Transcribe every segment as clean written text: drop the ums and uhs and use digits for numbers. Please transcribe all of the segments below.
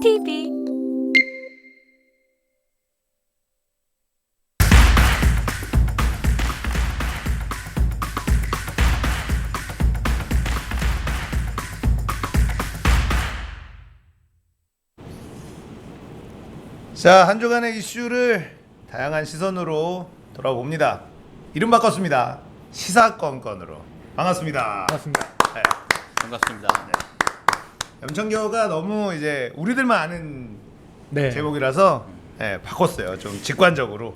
TV 자, 한 주간의 이슈를 다양한 시선으로 돌아봅니다. 이름 바꿨습니다. 시사건건으로. 반갑습니다. 반갑습니다. 네. 반갑습니다. 염청교가 너무 이제 우리들만 아는 네. 제목이라서 바꿨어요. 좀 직관적으로.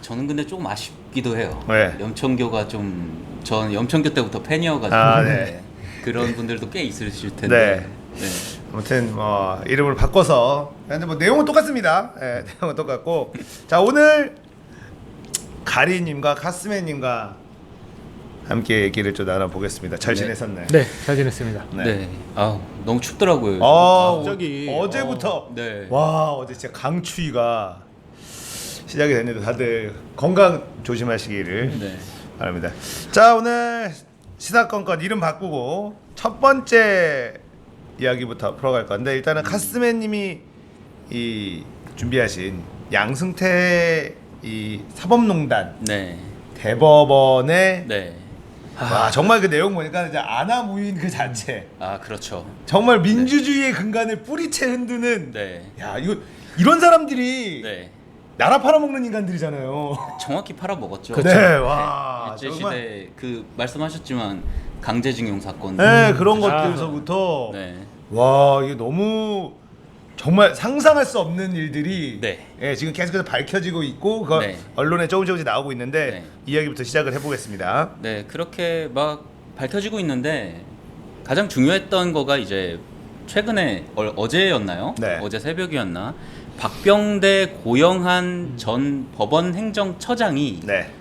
저는 근데 조금 아쉽기도 해요. 네. 염청교가 전 염청교 때부터 팬이어가지고 네. 그런 분들도 꽤 있으실 텐데. 네. 아무튼 뭐 이름을 바꿔서 근데 뭐 내용은 똑같습니다. 내용은 똑같고 자, 오늘 가리님과 카스맨님과 함께 얘기를 좀 나눠보겠습니다. 잘 네. 지내셨나요? 네, 잘 지냈습니다. 네. 너무 춥더라고요. 갑자기. 어제부터 네. 와, 어제 진짜 강추위가 시작이 됐는데 다들 건강 조심하시기를 네. 바랍니다. 자, 오늘 시사건건 이름 바꾸고 첫 번째 이야기부터 풀어갈 건데 일단은 카스맨님이 이 준비하신 양승태 이 사법농단 네. 대법원의 네. 와, 정말 그 내용 보니까 이제 아나무인 그 자체 그렇죠. 정말 민주주의의 근간을 뿌리채 흔드는 네. 야, 이거 이런 사람들이 네. 나라 팔아먹는 인간들이잖아요. 정확히 팔아먹었죠. 네, 와, 일제 정말. 시대 그 말씀하셨지만 강제징용 사건. 네, 그런 아. 것들서부터 네. 와, 이게 너무 정말 상상할 수 없는 일들이 네. 지금 계속해서 밝혀지고 있고 그 네. 언론에 조금씩 나오고 있는데 네. 이야기부터 시작을 해보겠습니다. 네, 그렇게 막 밝혀지고 있는데 가장 중요했던 거가 이제 최근에 어제였나요? 네. 어제 새벽이었나? 박병대 고영한 전 법원 행정처장이 네,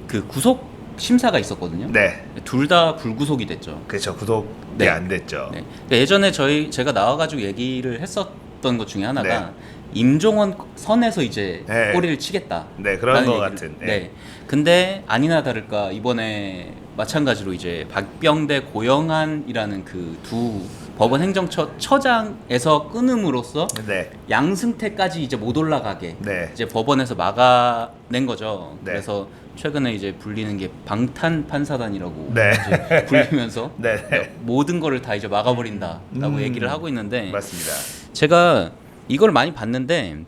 그 구속 심사가 있었거든요. 네, 둘 다 불구속이 됐죠. 그렇죠. 구독이 네. 안 됐죠. 네. 그러니까 예전에 제가 나와가지고 얘기를 했었던 것 중에 하나가 네. 임종원 선에서 이제 네. 꼬리를 치겠다. 네, 그런 라는 것 얘기를- 같은. 네. 네. 근데 아니나 다를까 이번에 마찬가지로 이제 박병대 고영한이라는 그 두 법원 행정처장에서 끊음으로써 네, 양승태까지 이제 못 올라가게 네. 이제 법원에서 막아낸 거죠. 네. 그래서 최근에 이제 불리는 게 방탄 판사단이라고 네. 이제 불리면서 네. 모든 거를 다 이제 막아버린다라고 얘기를 하고 있는데 맞습니다. 제가 이걸 많이 봤는데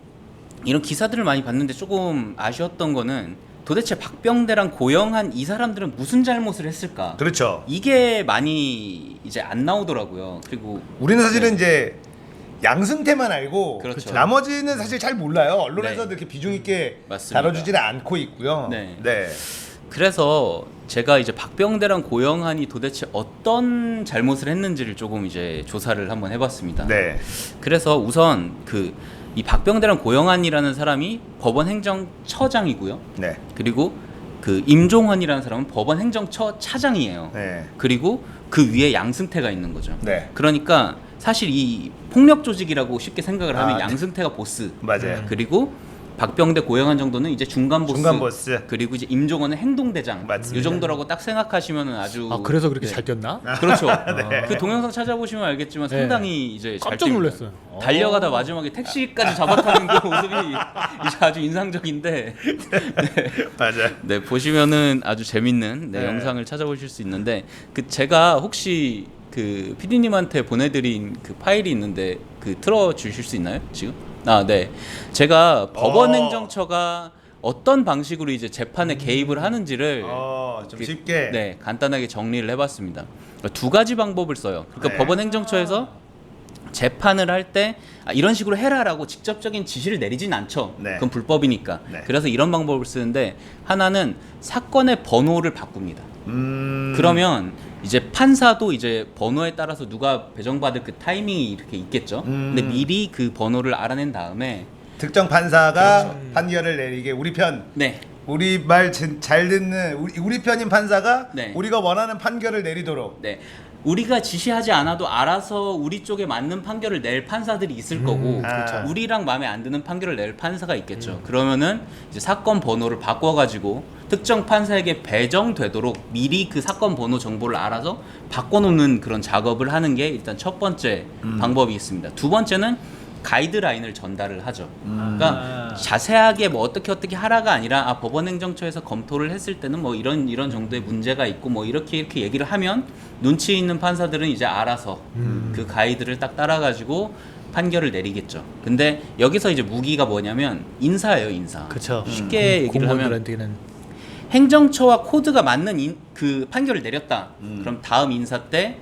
이런 기사들을 많이 봤는데 조금 아쉬웠던 거는 도대체 박병대랑 고영한 이 사람들은 무슨 잘못을 했을까? 그렇죠. 이게 많이 이제 안 나오더라고요. 그리고 우리는 사실은 네. 이제 양승태만 알고 그렇죠. 나머지는 사실 잘 몰라요. 언론에서도 네. 이렇게 비중 있게 맞습니다. 다뤄주지는 않고 있고요. 네. 네. 그래서 제가 이제 박병대랑 고영한이 도대체 어떤 잘못을 했는지를 조금 이제 조사를 한번 해봤습니다. 네. 그래서 우선 이 박병대랑 고영한이라는 사람이 법원 행정처장이고요. 네. 그리고 그 임종환이라는 사람은 법원 행정처 차장이에요. 네. 그리고 그 위에 양승태가 있는 거죠. 네. 그러니까 사실 이 폭력 조직이라고 쉽게 생각을 하면 네. 양승태가 보스. 맞아요. 그리고 박병대 고영한 정도는 이제 중간 보스. 중간 보스. 그리고 이제 임종원은 행동대장. 맞습니다. 이 정도라고 딱 생각하시면은 아주. 그래서 그렇게 네. 잘 뛰었나? 그렇죠. 네. 그 동영상 찾아보시면 알겠지만 네. 상당히 이제 잘 깜짝 뜁니다. 놀랐어요. 달려가다 마지막에 택시까지 잡아타는 그 모습이 이제 아주 인상적인데. 맞아요. 네, 보시면은 아주 재밌는 네. 영상을 찾아보실 수 있는데 제가 혹시 그 PD님한테 보내드린 그 파일이 있는데 틀어 주실 수 있나요 지금? 네. 제가 법원 행정처가 어떤 방식으로 이제 재판에 개입을 하는지를 좀 그- 쉽게. 네, 간단하게 정리를 해봤습니다. 그러니까 두 가지 방법을 써요. 그러니까 네. 법원 행정처에서 재판을 할 때 이런 식으로 해라라고 직접적인 지시를 내리진 않죠. 네. 그건 불법이니까. 네. 그래서 이런 방법을 쓰는데 하나는 사건의 번호를 바꿉니다. 그러면 이제 판사도 이제 번호에 따라서 누가 배정받을 그 타이밍이 이렇게 있겠죠. 근데 미리 그 번호를 알아낸 다음에 특정 판사가 판결을 내리게 우리 편. 네. 우리 말 잘 듣는 우리 편인 판사가 네. 우리가 원하는 판결을 내리도록. 네. 우리가 지시하지 않아도 알아서 우리 쪽에 맞는 판결을 낼 판사들이 있을 거고 그렇죠. 우리랑 마음에 안 드는 판결을 낼 판사가 있겠죠. 그러면은 이제 사건 번호를 바꿔가지고 특정 판사에게 배정되도록 미리 그 사건 번호 정보를 알아서 바꿔놓는 그런 작업을 하는 게 일단 첫 번째 방법이 있습니다. 두 번째는 가이드라인을 전달을 하죠. 그러니까 자세하게 뭐 어떻게 하라가 아니라 아, 법원행정처에서 검토를 했을 때는 뭐 이런 정도의 문제가 있고 뭐 이렇게 얘기를 하면 눈치 있는 판사들은 이제 알아서 그 가이드를 딱 따라가지고 판결을 내리겠죠. 근데 여기서 이제 무기가 뭐냐면 인사예요, 인사. 그렇죠. 쉽게 얘기를 하면 공무원들한테는 행정처와 코드가 맞는 그 판결을 내렸다. 그럼 다음 인사 때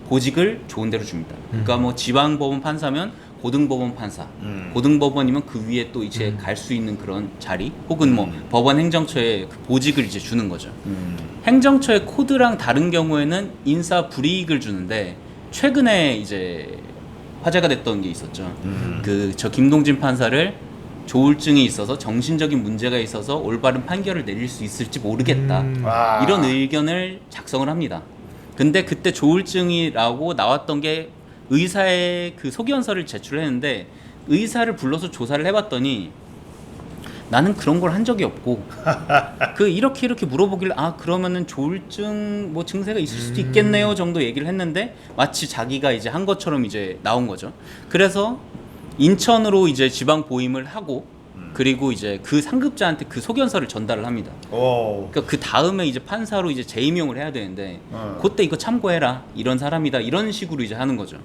보직을 좋은 데로 줍니다. 그러니까 뭐 지방법원 판사면 고등법원 판사, 고등법원이면 그 위에 또 이제 갈 수 있는 그런 자리, 혹은 뭐 법원 행정처에 그 보직을 이제 주는 거죠. 행정처의 코드랑 다른 경우에는 인사 불이익을 주는데 최근에 이제 화제가 됐던 게 있었죠. 그 저 김동진 판사를 조울증이 있어서 정신적인 문제가 있어서 올바른 판결을 내릴 수 있을지 모르겠다. 이런 의견을 작성을 합니다. 근데 그때 조울증이라고 나왔던 게 의사의 그 소견서를 제출했는데 의사를 불러서 조사를 해봤더니 나는 그런 걸 한 적이 없고 그 이렇게 물어보길래 아 그러면은 조울증 뭐 증세가 있을 수도 있겠네요 정도 얘기를 했는데 마치 자기가 이제 한 것처럼 이제 나온 거죠. 그래서 인천으로 이제 지방 보임을 하고 그리고 이제 그 상급자한테 그 소견서를 전달을 합니다. 그러니까 그 다음에 이제 판사로 이제 재임용을 해야 되는데 그때 이거 참고해라 이런 사람이다 이런 식으로 이제 하는 거죠.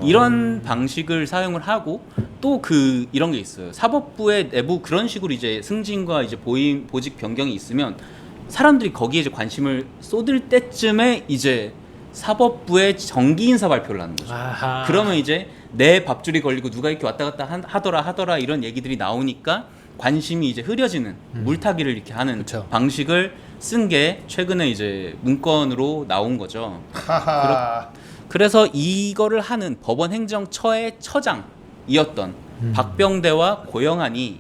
이런 방식을 사용을 하고 또 그 이런 게 있어요. 사법부의 내부 그런 식으로 이제 승진과 이제 보임 보직 변경이 있으면 사람들이 거기에 이제 관심을 쏟을 때쯤에 이제 사법부의 정기 인사 발표를 하는 거죠. 아하. 그러면 이제 내 밥줄이 걸리고 누가 이렇게 왔다 갔다 하더라 이런 얘기들이 나오니까 관심이 이제 흐려지는 물타기를 이렇게 하는 그쵸. 방식을 쓴 게 최근에 이제 문건으로 나온 거죠. 그래서 이거를 하는 법원 행정처의 처장이었던 박병대와 고영한이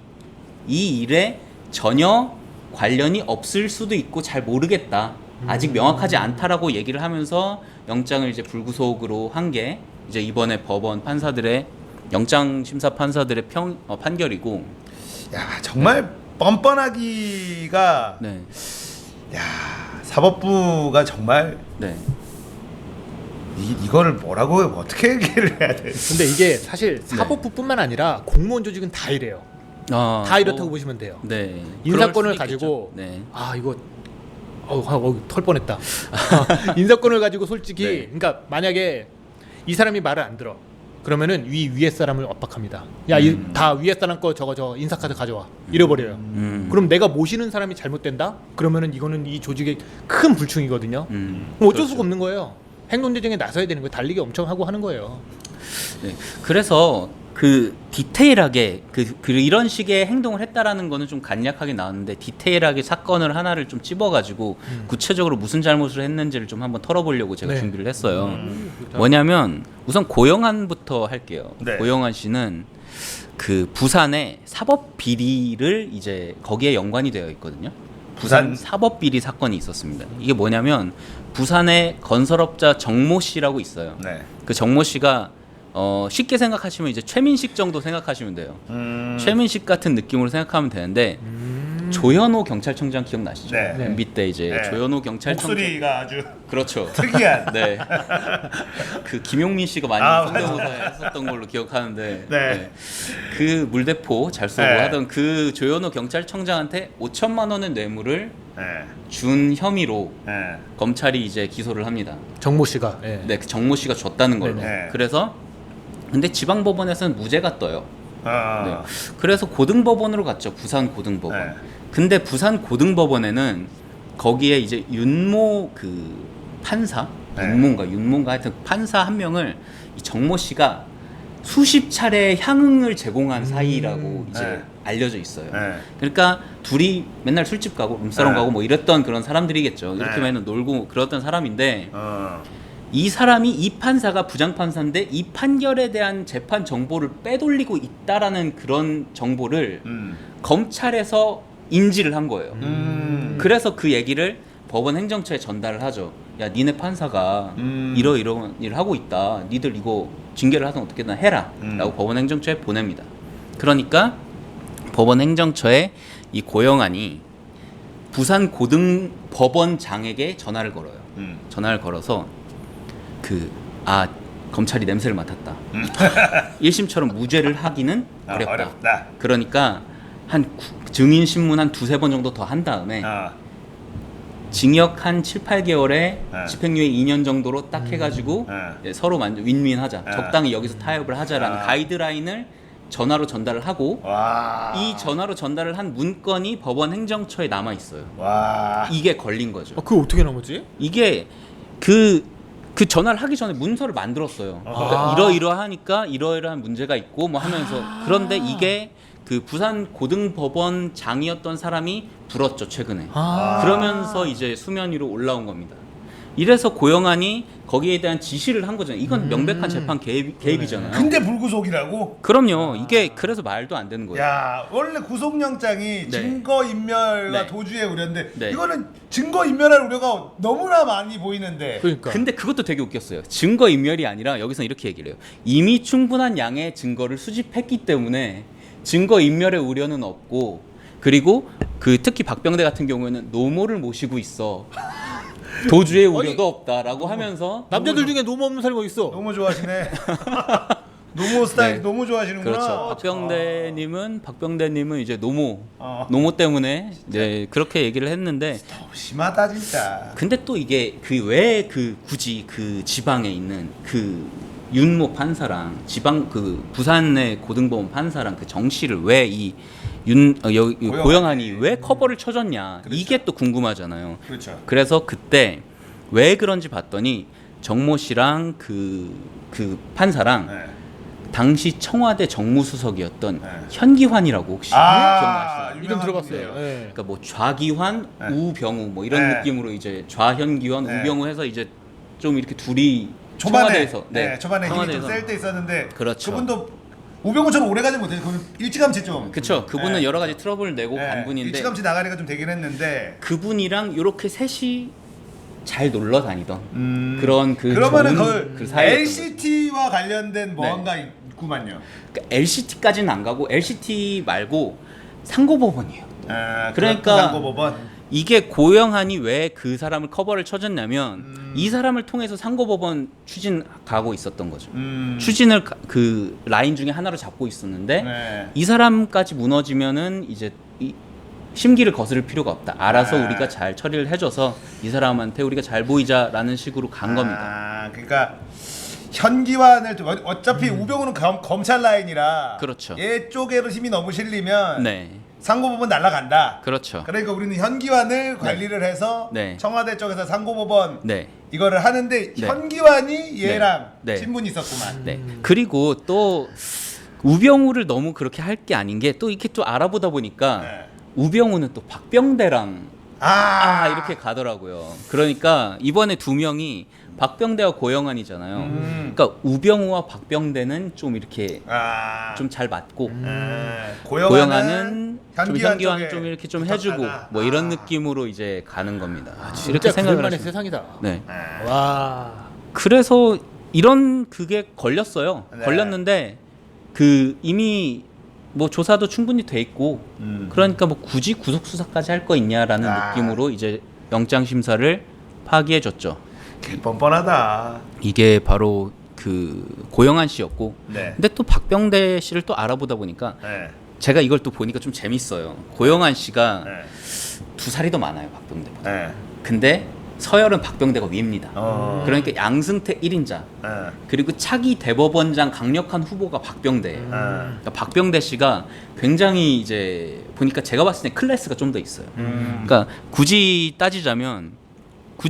이 일에 전혀 관련이 없을 수도 있고 잘 모르겠다. 아직 명확하지 않다라고 얘기를 하면서 영장을 이제 불구속으로 한 게 이제 이번에 법원 판사들의 영장 심사 판사들의 판결이고. 야 정말 뻔뻔하기가. 네. 야 사법부가 정말 네. 이거를 뭐라고 어떻게 얘기를 해야 돼? 근데 이게 사실 사법부뿐만 아니라 공무원 조직은 다 이래요. 다 이렇다고 보시면 돼요. 네. 인사권을 가지고 네. 아 이거 털 뻔했다. 인사권을 가지고 솔직히 네. 그러니까 만약에 이 사람이 말을 안 들어 그러면은 위에 사람을 압박합니다. 야 다 위에 사람 거 저거 인사카드 가져와 잃어버려요. 그럼 내가 모시는 사람이 잘못된다? 그러면은 이거는 이 조직의 큰 불충이거든요. 그럼 어쩔 수가 없는 거예요. 행동대정에 나서야 되는 거예요. 달리기 엄청 하고 하는 거예요. 네. 그래서 그 디테일하게 그 이런 식의 행동을 했다라는 거는 좀 간략하게 나왔는데 디테일하게 사건을 하나를 좀 찝어가지고 구체적으로 무슨 잘못을 했는지를 좀 한번 털어보려고 제가 네. 준비를 했어요. 뭐냐면 우선 고영한부터 할게요. 네. 고영한 씨는 그 부산의 사법 비리를 이제 거기에 연관이 되어 있거든요. 부산 사법 비리 사건이 있었습니다. 이게 뭐냐면 부산의 건설업자 정모 씨라고 있어요. 네. 그 정모 씨가 쉽게 생각하시면 이제 최민식 정도 생각하시면 돼요. 최민식 같은 느낌으로 생각하면 되는데 조현오 경찰청장 기억나시죠? 네. MB 때 이제 네. 조현오 경찰청장 목소리가 아주 그렇죠. 특이한. 네. 그 김용민 씨가 많이 성대모사 했었던 걸로 기억하는데 네. 그 물대포 잘 쏘고 네. 하던 그 조현오 경찰청장한테 5천만 원의 뇌물을 네. 준 혐의로 네. 검찰이 이제 기소를 합니다. 정모 씨가 예. 네, 그 정모 씨가 줬다는 걸로. 네. 그래서 근데 지방법원에서는 무죄가 떠요. 네. 어. 그래서 고등법원으로 갔죠. 부산 고등법원. 네. 근데 부산 고등법원에는 거기에 이제 윤모 그 판사, 네. 윤모인가 하여튼 판사 한 명을 이 정모 씨가 수십 차례 향응을 제공한 사이라고 이제 네. 알려져 있어요. 네. 그러니까 둘이 맨날 술집 가고 룸사롱 네. 가고 뭐 이랬던 그런 사람들이겠죠. 이렇게 네. 맨날 놀고 그러던 사람인데 어. 이 사람이 이 판사가 부장판사인데 이 판결에 대한 재판 정보를 빼돌리고 있다라는 그런 정보를 검찰에서 인지를 한 거예요. 그래서 그 얘기를 법원 행정처에 전달을 하죠. 야, 니네 판사가 이런 일을 하고 있다. 니들 이거 징계를 하든 어떻게든 해라. 라고 법원 행정처에 보냅니다. 그러니까 법원 행정처에 이 고영한이 부산 고등법원장에게 전화를 걸어요. 전화를 걸어서 검찰이 냄새를 맡았다. 1심처럼 무죄를 하기는 어렵다. 어렵다. 그러니까 증인 신문 한 2-3번 정도 더 한 다음에 징역 한 7-8개월에 집행유예 2년 정도로 딱 해가지고 서로 윈윈하자. 적당히 여기서 타협을 하자라는 가이드라인을 전화로 전달을 하고 이 전화로 전달을 한 문건이 법원 행정처에 남아 있어요. 이게 걸린 거죠. 그거 어떻게 남았지? 이게 그 전화를 하기 전에 문서를 만들었어요. 그러니까 이러이러하니까 이러이러한 문제가 있고 뭐 하면서 그런데 이게 그 부산 고등법원장이었던 사람이 불었죠 최근에. 그러면서 이제 수면 위로 올라온 겁니다. 이래서 고영한이 거기에 대한 지시를 한 거잖아요. 이건 명백한 재판 개입이잖아요. 근데 불구속이라고? 그럼요. 이게 그래서 말도 안 되는 거예요. 야, 원래 구속영장이 증거인멸과 도주의 우려인데 이거는 증거인멸할 우려가 너무나 많이 보이는데. 그러니까. 근데 그것도 되게 웃겼어요. 증거인멸이 아니라 여기서 이렇게 얘기를 해요. 이미 충분한 양의 증거를 수집했기 때문에 증거인멸의 우려는 없고 그리고 특히 박병대 같은 경우에는 노모를 모시고 있어. 도주의 우려도 없다라고 하면서 남자들 중에 노모 없는 사람이 있어. 너무 좋아하시네. 노모 스타일 너무 좋아하시는구나. 그렇죠. 박병대님은 이제 노모 때문에 이제 그렇게 얘기를 했는데 심하다 진짜. 근데 또 이게 왜 굳이 그 지방에 있는 그 윤모 판사랑 지방 부산의 고등법원 판사랑 그 정 씨를 왜 고영한이 왜 커버를 쳐줬냐. 그렇죠. 이게 또 궁금하잖아요. 그렇죠. 그래서 그때 왜 그런지 봤더니 정모 씨랑 그 판사랑 당시 청와대 정무수석이었던 현기환이라고 혹시 기억나시나요? 이름 들어봤어요. 그러니까 뭐 좌기환, 우병우 뭐 이런 느낌으로 이제 좌현기환, 우병우 해서 이제 좀 이렇게 둘이 청와대에서 초반에 힘이 좀 셀 때 있었는데 그렇죠. 그분도 우병우처럼 오래 가지 못해서 그분 일찌감치 좀. 그렇죠. 그분은 여러 가지 트러블을 내고 간 분인데 일찌감치 나가리가 좀 되긴 했는데 그분이랑 이렇게 셋이 잘 놀러 다니던 그런 그러면은 좋은 사이였던 LCT와 관련된 뭐가 있구만요. 그러니까 LCT까지는 안 가고 LCT 말고 상고법원이에요. 그러니까 상고법원. 이게 고영한이 왜 그 사람을 커버를 쳐줬냐면 이 사람을 통해서 상고법원 추진 가고 있었던 거죠. 추진을 그 라인 중에 하나로 잡고 있었는데 이 사람까지 무너지면은 이제 심기를 거스를 필요가 없다. 알아서 우리가 잘 처리를 해줘서 이 사람한테 우리가 잘 보이자라는 식으로 간 겁니다. 그러니까 현기환을 어차피 우병우는 검찰 라인이라 그렇죠. 얘 쪽에로 힘이 너무 실리면 네. 상고법원 날아간다. 그렇죠. 그러니까 우리는 현기환을 관리를 해서 청와대 쪽에서 상고법원 이거를 하는데 현기환이 얘랑 친분이 있었구만. 그리고 또 우병우를 너무 그렇게 할 게 아닌 게 또 이렇게 또 알아보다 보니까 우병우는 또 박병대랑 이렇게 가더라고요. 그러니까 이번에 두 명이 박병대와 고영한이잖아요. 그러니까 우병우와 박병대는 좀 이렇게 좀 잘 맞고 고영한은 좀 현기환 좀 이렇게 좀 해주고 뭐 이런 느낌으로 이제 가는 겁니다. 이렇게 생각을 하시면 세상이다. 네. 와. 그래서 이런 그게 걸렸어요. 걸렸는데 이미 뭐 조사도 충분히 돼 있고 그러니까 뭐 굳이 구속 수사까지 할 거 있냐라는 느낌으로 이제 영장 심사를 파기해 줬죠. 뻔뻔하다. 이게 바로 고영한 씨였고 근데 또 박병대 씨를 또 알아보다 보니까 제가 이걸 또 보니까 좀 재밌어요. 고영한 씨가 2살이 더 많아요 박병대보다. 근데 서열은 박병대가 위입니다. 그러니까 양승태 1인자 그리고 차기 대법원장 강력한 후보가 박병대예요. 그러니까 박병대 씨가 굉장히 이제 보니까 제가 봤을 때 클래스가 좀 더 있어요. 그러니까 굳이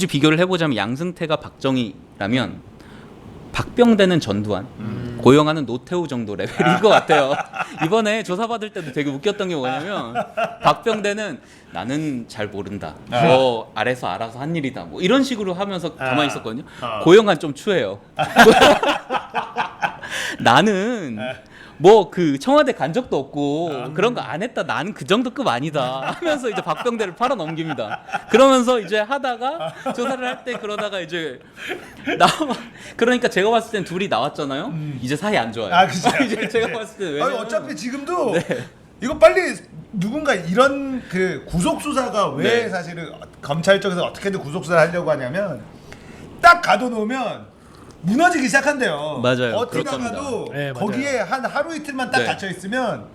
비교를 해보자면 양승태가 박정희라면 박병대는 전두환, 고영한은 노태우 정도 레벨인 것 같아요. 이번에 조사받을 때도 되게 웃겼던 게 뭐냐면 박병대는 나는 잘 모른다. 뭐 아래서 알아서 한 일이다. 뭐 이런 식으로 하면서 가만히 있었거든요. 고영한 좀 추해요. 나는 뭐 청와대 간 적도 없고 그런 거 안 했다. 나는 그 정도 급 아니다. 하면서 이제 박병대를 팔아 넘깁니다. 그러면서 이제 하다가 조사를 할 때 그러다가 이제 그러니까 제가 봤을 땐 둘이 나왔잖아요. 이제 사이 안 좋아요. 그죠. 이제 제가 봤을 때 왜냐면 어차피 지금도 이거 빨리 누군가 이런 구속 수사가 왜 사실은 검찰 쪽에서 어떻게든 구속 수사를 하려고 하냐면 딱 가둬놓으면 무너지기 시작한대요. 맞아요. 어디다가도 그렇답니다. 네, 맞아요. 거기에 한 하루 이틀만 딱 네. 갇혀 있으면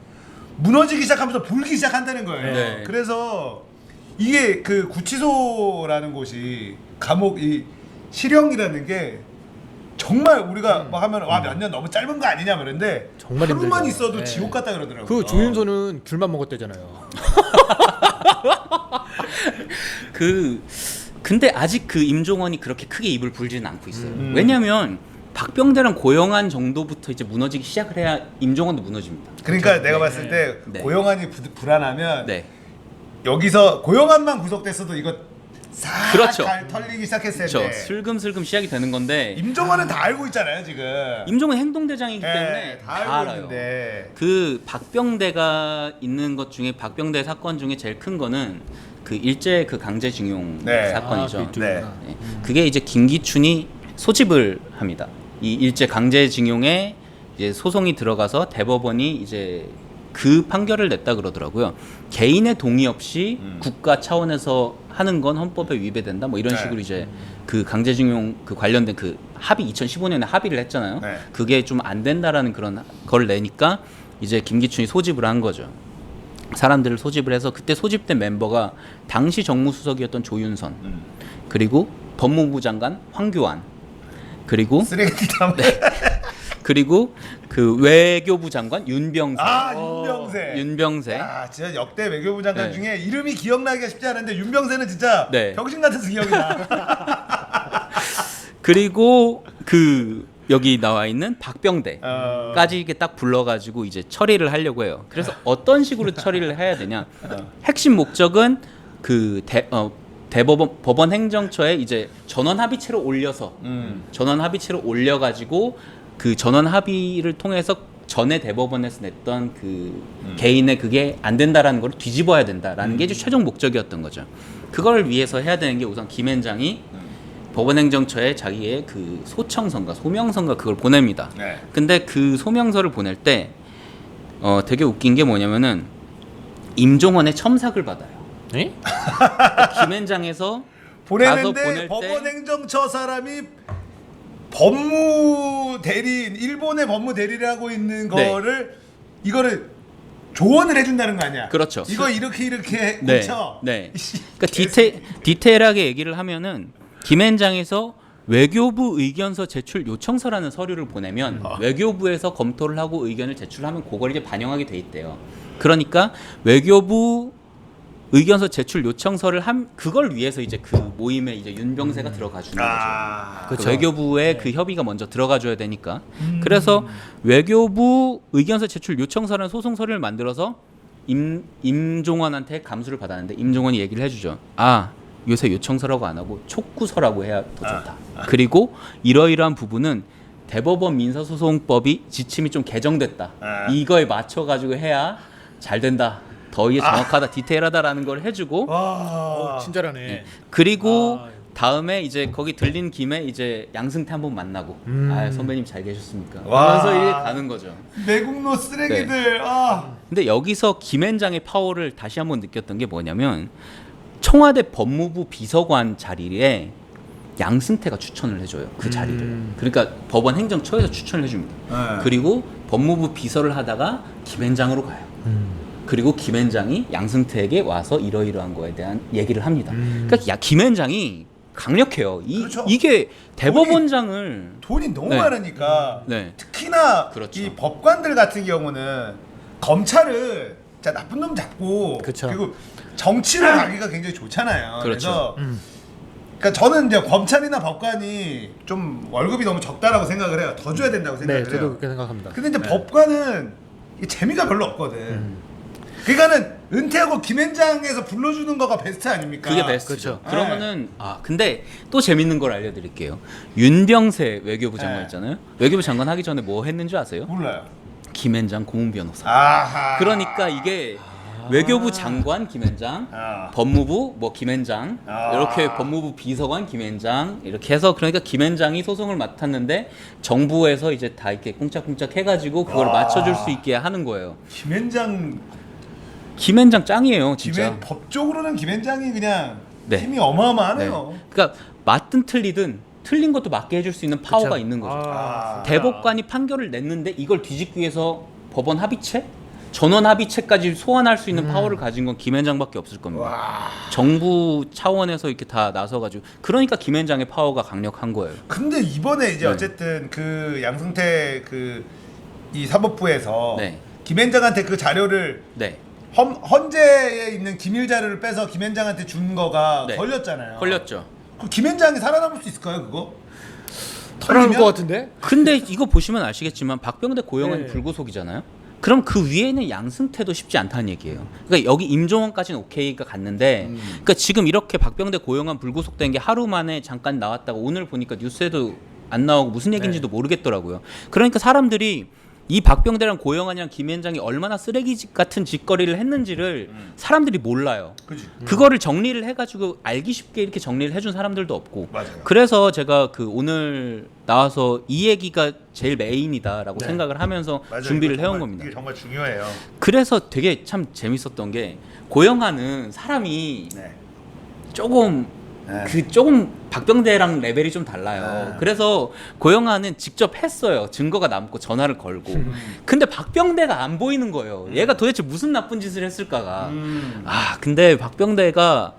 무너지기 시작하면서 불기 시작한다는 거예요. 네. 그래서 이게 그 구치소라는 곳이 감옥 이 실형이라는 게 정말 우리가 뭐 하면 와 몇 년 너무 짧은 거 아니냐 그러는데 정말 하루만 힘들죠. 있어도 네. 지옥 같다 그러더라고요. 그 조윤소는 귤만 먹었대잖아요. 근데 아직 그 임종원이 그렇게 크게 입을 불지는 않고 있어요. 왜냐면 박병대랑 고영한 정도부터 이제 무너지기 시작을 해야 임종원도 무너집니다. 그러니까 그렇죠. 내가 네. 봤을 때 네. 고영환이 불안하면 네. 여기서 고영환만 구속됐어도 이거 싹 그렇죠. 털리기 시작했을 그렇죠. 텐데 슬금슬금 시작이 되는 건데 임종환은 다 알고 있잖아요 지금. 임종원 행동대장이기 네, 때문에 다 다 알고 알아요. 있는데 그 박병대가 있는 것 중에 박병대 사건 중에 제일 큰 거는 그 일제 그 강제징용 네. 사건이죠. 아, 그 이쪽이구나. 네. 그게 이제 김기춘이 소집을 합니다. 이 일제 강제징용에 이제 소송이 들어가서 대법원이 이제 그 판결을 냈다 그러더라고요. 개인의 동의 없이 국가 차원에서 하는 건 헌법에 위배된다. 뭐 이런 네. 식으로 이제 그 강제징용 그 관련된 그 합의 2015년에 합의를 했잖아요. 네. 그게 좀 안 된다라는 그런 걸 내니까 이제 김기춘이 소집을 한 거죠. 사람들을 소집을 해서 그때 소집된 멤버가 당시 정무수석이었던 조윤선, 그리고 법무부 장관 황교안, 그리고 쓰레기 담. 그리고 그 외교부 장관 윤병세. 아 윤병세. 윤병세. 아 진짜 역대 외교부 장관 네. 중에 이름이 기억나기가 쉽지 않은데 윤병세는 진짜 네. 병신 같아서 기억이 나. 그리고 그 여기 나와 있는 박병대. 어. 까지 이게 딱 불러가지고 이제 처리를 하려고 해요. 그래서 어떤 식으로 처리를 해야 되냐? 핵심 목적은 그 대법원 법원 행정처에 이제 전원 합의체로 올려서 전원 합의체로 올려가지고 그 전원 합의를 통해서 전에 대법원에서 냈던 그 개인의 그게 안 된다라는 걸 뒤집어야 된다라는 게 이제 최종 목적이었던 거죠. 그걸 위해서 해야 되는 게 우선 김앤장이 법원행정처에 자기의 그 소청서인가 소명서인가 그걸 보냅니다. 네. 근데 그 소명서를 보낼 때 되게 웃긴 게 뭐냐면은 임종원의 첨삭을 받아요. 네? 김앤장에서 가서 보내는데 보낼 때 법원행정처 사람이 법무 대리인 일본의 법무 대리를 하고 있는 네. 거를 이거를 조언을 해준다는 거 아니야? 그렇죠. 이거 이렇게 네, 고쳐. 네. 이씨, 그러니까 디테일하게 얘기를 하면은 김앤장에서 외교부 의견서 제출 요청서라는 서류를 보내면 외교부에서 검토를 하고 의견을 제출하면 그걸 이제 반영하게 돼 있대요. 그러니까 외교부 의견서 제출 요청서를 그걸 위해서 이제 그 모임에 이제 윤병세가 들어가 주는 거죠. 아, 그 그쵸. 외교부에 그 협의가 먼저 들어가 줘야 되니까. 그래서 외교부 의견서 제출 요청서라는 소송 서류를 만들어서 임종원한테 감수를 받았는데 임종원이 얘기를 해주죠. 아 요새 요청서라고 안 하고 촉구서라고 해야 더 좋다. 그리고 이러이러한 부분은 대법원 민사소송법이 지침이 좀 개정됐다. 이거에 맞춰 가지고 해야 잘 된다. 더 이게 정확하다, 디테일하다라는 걸 해주고. 와. 친절하네. 네. 그리고 아. 다음에 이제 거기 들린 김에 이제 양승태 한번 만나고 아 선배님 잘 계셨습니까? 와. 하면서 이렇게 가는 거죠. 매국노 쓰레기들. 아. 근데 여기서 김앤장의 파워를 다시 한번 느꼈던 게 뭐냐면 청와대 법무부 비서관 자리에 양승태가 추천을 해줘요. 그 자리를. 그러니까 법원 행정처에서 추천을 해줍니다. 네. 그리고 법무부 비서를 하다가 김앤장으로 가요. 그리고 김앤장이 양승태에게 와서 이러이러한 거에 대한 얘기를 합니다. 그러니까 김앤장이 강력해요. 그렇죠. 이게 대법원장을 돈이 너무 네. 많으니까 네. 특히나 그렇죠. 이 법관들 같은 경우는 검찰을 진짜 나쁜 놈 잡고 그쵸. 그리고 정치로 가기가 굉장히 좋잖아요. 그렇죠. 그래서 그러니까 저는 이제 검찰이나 법관이 좀 월급이 너무 적다라고 생각을 해요. 더 줘야 된다고 네, 생각을 저도 해요. 그렇게 생각합니다. 근데 이제 법관은 이 재미가 별로 없거든. 그러니까는 은퇴하고 김앤장에서 불러주는 거가 베스트 아닙니까? 그게 베스트죠. 그렇죠. 그러면은 근데 또 재밌는 걸 알려드릴게요. 윤병세 외교부 장관 네. 있잖아요. 외교부 장관 하기 전에 뭐 했는지 아세요? 몰라요. 김앤장 고문 변호사. 아하. 그러니까 이게 외교부 장관 김앤장, 아. 법무부 뭐 김앤장, 이렇게 법무부 비서관 김앤장 이렇게 해서 그러니까 김앤장이 소송을 맡았는데 정부에서 이제 다 이렇게 꿍짝꿍짝 해가지고 그걸 맞춰줄 수 있게 하는 거예요. 김앤장 김앤장 짱이에요, 진짜. 법적으로는 김앤장이 그냥 네. 힘이 네. 어마어마하네요. 그러니까 맞든 틀리든 틀린 것도 맞게 해줄 수 있는 파워가 그쵸. 있는 거죠. 아. 대법관이 판결을 냈는데 이걸 뒤집기 위해서 법원 합의체? 전원 합의체까지 소환할 수 있는 파워를 가진 건 김앤장밖에 없을 겁니다. 와. 정부 차원에서 이렇게 다 나서가지고 그러니까 김앤장의 파워가 강력한 거예요. 근데 이번에 이제 네. 어쨌든 그 양승태 그 이 사법부에서 네. 김앤장한테 그 자료를 네, 헌재에 있는 기밀 자료를 빼서 김앤장한테 준 거가 네. 걸렸잖아요. 걸렸죠. 그 김앤장이 살아남을 수 있을까요, 그거? 살아날 털리면? 것 같은데? 근데 이거 보시면 아시겠지만 박병대 고영은 네. 불구속이잖아요. 그럼 그 위에는 양승태도 쉽지 않다는 얘기예요. 그러니까 여기 임종원까지는 오케이가 갔는데, 그러니까 지금 이렇게 박병대 고영한 불구속된 게 하루 만에 잠깐 나왔다가 오늘 보니까 뉴스에도 안 나오고 무슨 얘기인지도 모르겠더라고요. 그러니까 사람들이 이 박병대랑 고영환이랑 김앤장이 얼마나 쓰레기 같은 짓거리를 했는지를 사람들이 몰라요. 그지. 그거를 정리를 해가지고 알기 쉽게 이렇게 정리를 해준 사람들도 없고. 맞아요. 그래서 제가 그 오늘 나와서 이 얘기가 제일 메인이다라고 네. 생각을 하면서 맞아요. 준비를 이거 해온 정말- 겁니다. 이게 정말 중요해요. 그래서 되게 참 재밌었던 게 고영환은 사람이 네. 조금 네. 조금 박병대랑 레벨이 좀 달라요. 네. 그래서 고영환은 직접 했어요. 증거가 남고 전화를 걸고. 근데 박병대가 안 보이는 거예요. 얘가 도대체 무슨 나쁜 짓을 했을까가. 아, 근데 박병대가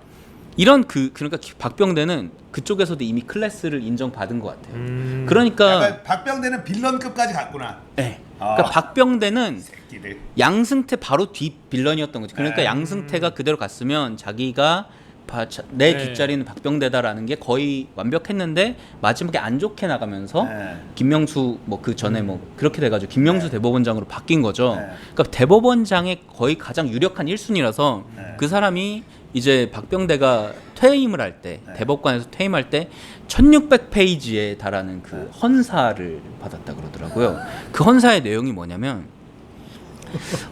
이런 그러니까 박병대는 그쪽에서도 이미 클래스를 인정받은 것 같아요. 그러니까 약간 박병대는 빌런급까지 갔구나. 네. 그러니까 아. 박병대는 새끼들. 양승태 바로 뒤 빌런이었던 거지. 그러니까 네. 양승태가 그대로 갔으면 자기가 내 네. 뒷자리는 박병대다라는 게 거의 완벽했는데 마지막에 안 좋게 나가면서 네. 김명수 뭐 그 전에 뭐 그렇게 돼가지고 김명수 네. 대법원장으로 바뀐 거죠. 네. 그러니까 대법원장의 거의 가장 유력한 1순위라서 네. 그 사람이 이제 박병대가 퇴임을 할 때 네. 대법관에서 퇴임할 때 1600페이지에 달하는 그 헌사를 받았다 그러더라고요. 그 헌사의 내용이 뭐냐면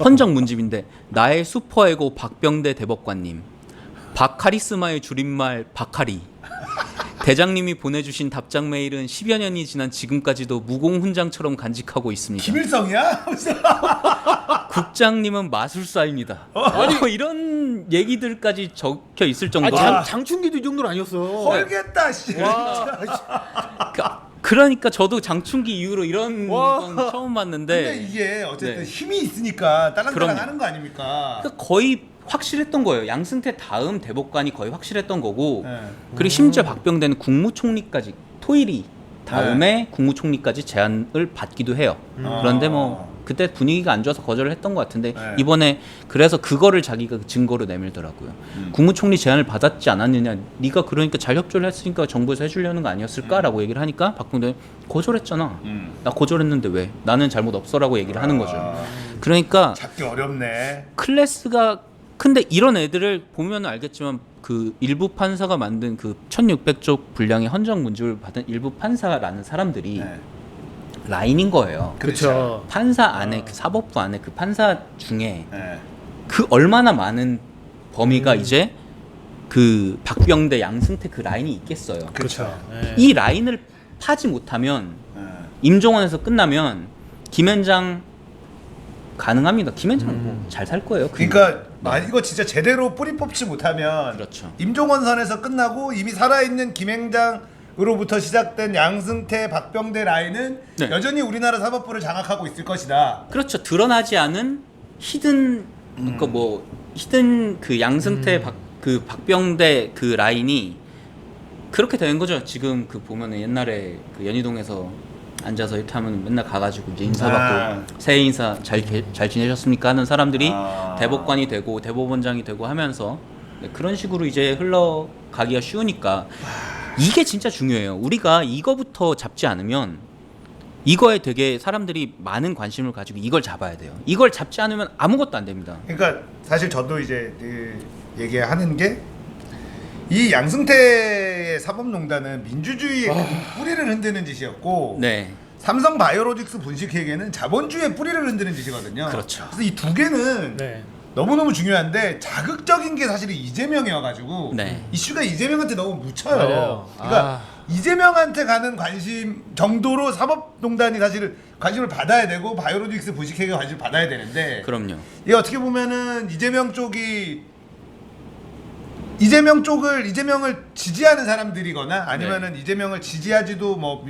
헌정 문집인데 나의 슈퍼에고 박병대 대법관님 박카리스마의 줄임말 박카리 대장님이 보내주신 답장 메일은 10여 년이 지난 지금까지도 무공훈장처럼 간직하고 있습니다. 김일성이야? 국장님은 마술사입니다. 아니 이런 얘기들까지 적혀 있을 아, 정도로 장충기도 이 정도는 아니었어. 헐겠다 씨. 그러니까 저도 장충기 이후로 이런 와. 건 처음 근데 봤는데 이게 어쨌든 네. 힘이 있으니까 딸랑딸랑 그럼요. 하는 거 아닙니까? 그러니까 거의 확실했던 거예요. 양승태 다음 대법관이 거의 확실했던 거고 네. 그리고 심지어 박병대는 국무총리까지 토일이 다음에 국무총리까지 제안을 받기도 해요. 그런데 뭐 그때 분위기가 안 좋아서 거절을 했던 것 같은데 네. 이번에 그래서 그거를 자기가 증거로 내밀더라고요. 국무총리 제안을 받았지 않았느냐. 네가 그러니까 잘 협조를 했으니까 정부에서 해주려는 거 아니었을까라고 얘기를 하니까 박병대 거절했잖아. 나 거절했는데 왜? 나는 잘못 없어라고 얘기를 하는 거죠. 그러니까 잡기 어렵네. 클래스가 근데 이런 애들을 보면 알겠지만 그 일부 판사가 만든 그 1600쪽 분량의 헌정 문집을 받은 일부 판사라는 사람들이 네. 라인인 거예요. 그렇죠. 판사 안에 그 사법부 안에 그 판사 중에 네. 그 얼마나 많은 범위가 이제 그 박병대 양승태 그 라인이 있겠어요. 그렇죠. 네. 이 라인을 파지 못하면 네. 임종원에서 끝나면 김앤장 가능합니다. 김앤장 잘 살 거예요. 그러니까 이거 진짜 제대로 뿌리 뽑지 못하면 그렇죠. 임종원 선에서 끝나고 이미 살아있는 김행장으로부터 시작된 양승태, 박병대 라인은 네. 여전히 우리나라 사법부를 장악하고 있을 것이다. 그렇죠. 드러나지 않은 히든 그러니까 뭐 히든 그 양승태 그 박병대 그 라인이 그렇게 되는 거죠. 지금 그 보면은 옛날에 그 연희동에서 앉아서 이렇게 하면 맨날 가가지고 이제 인사받고 새해 인사 잘 지내셨습니까 하는 사람들이 대법관이 되고 대법원장이 되고 하면서 그런 식으로 이제 흘러가기가 쉬우니까 이게 진짜 중요해요. 우리가 이거부터 잡지 않으면 이거에 되게 사람들이 많은 관심을 가지고 이걸 잡아야 돼요. 이걸 잡지 않으면 아무것도 안 됩니다. 그러니까 사실 저도 이제 그 얘기하는 게 이 양승태의 사법농단은 민주주의의 그 뿌리를 흔드는 짓이었고 네. 삼성 바이오로직스 분식회계는 자본주의의 뿌리를 흔드는 짓이거든요. 그렇죠. 그래서 이 두 개는 네. 너무너무 중요한데 자극적인 게 사실 이재명이어가지고 네. 이슈가 이재명한테 너무 묻혀요. 맞아요. 그러니까 이재명한테 가는 관심 정도로 사법농단이 사실 관심을 받아야 되고 바이오로직스 분식회계 관심을 받아야 되는데 그럼요. 이게 어떻게 보면은 이재명 쪽이 이재명을 지지하는 사람들이거나 아니면은 이재명을 지지하지도 뭐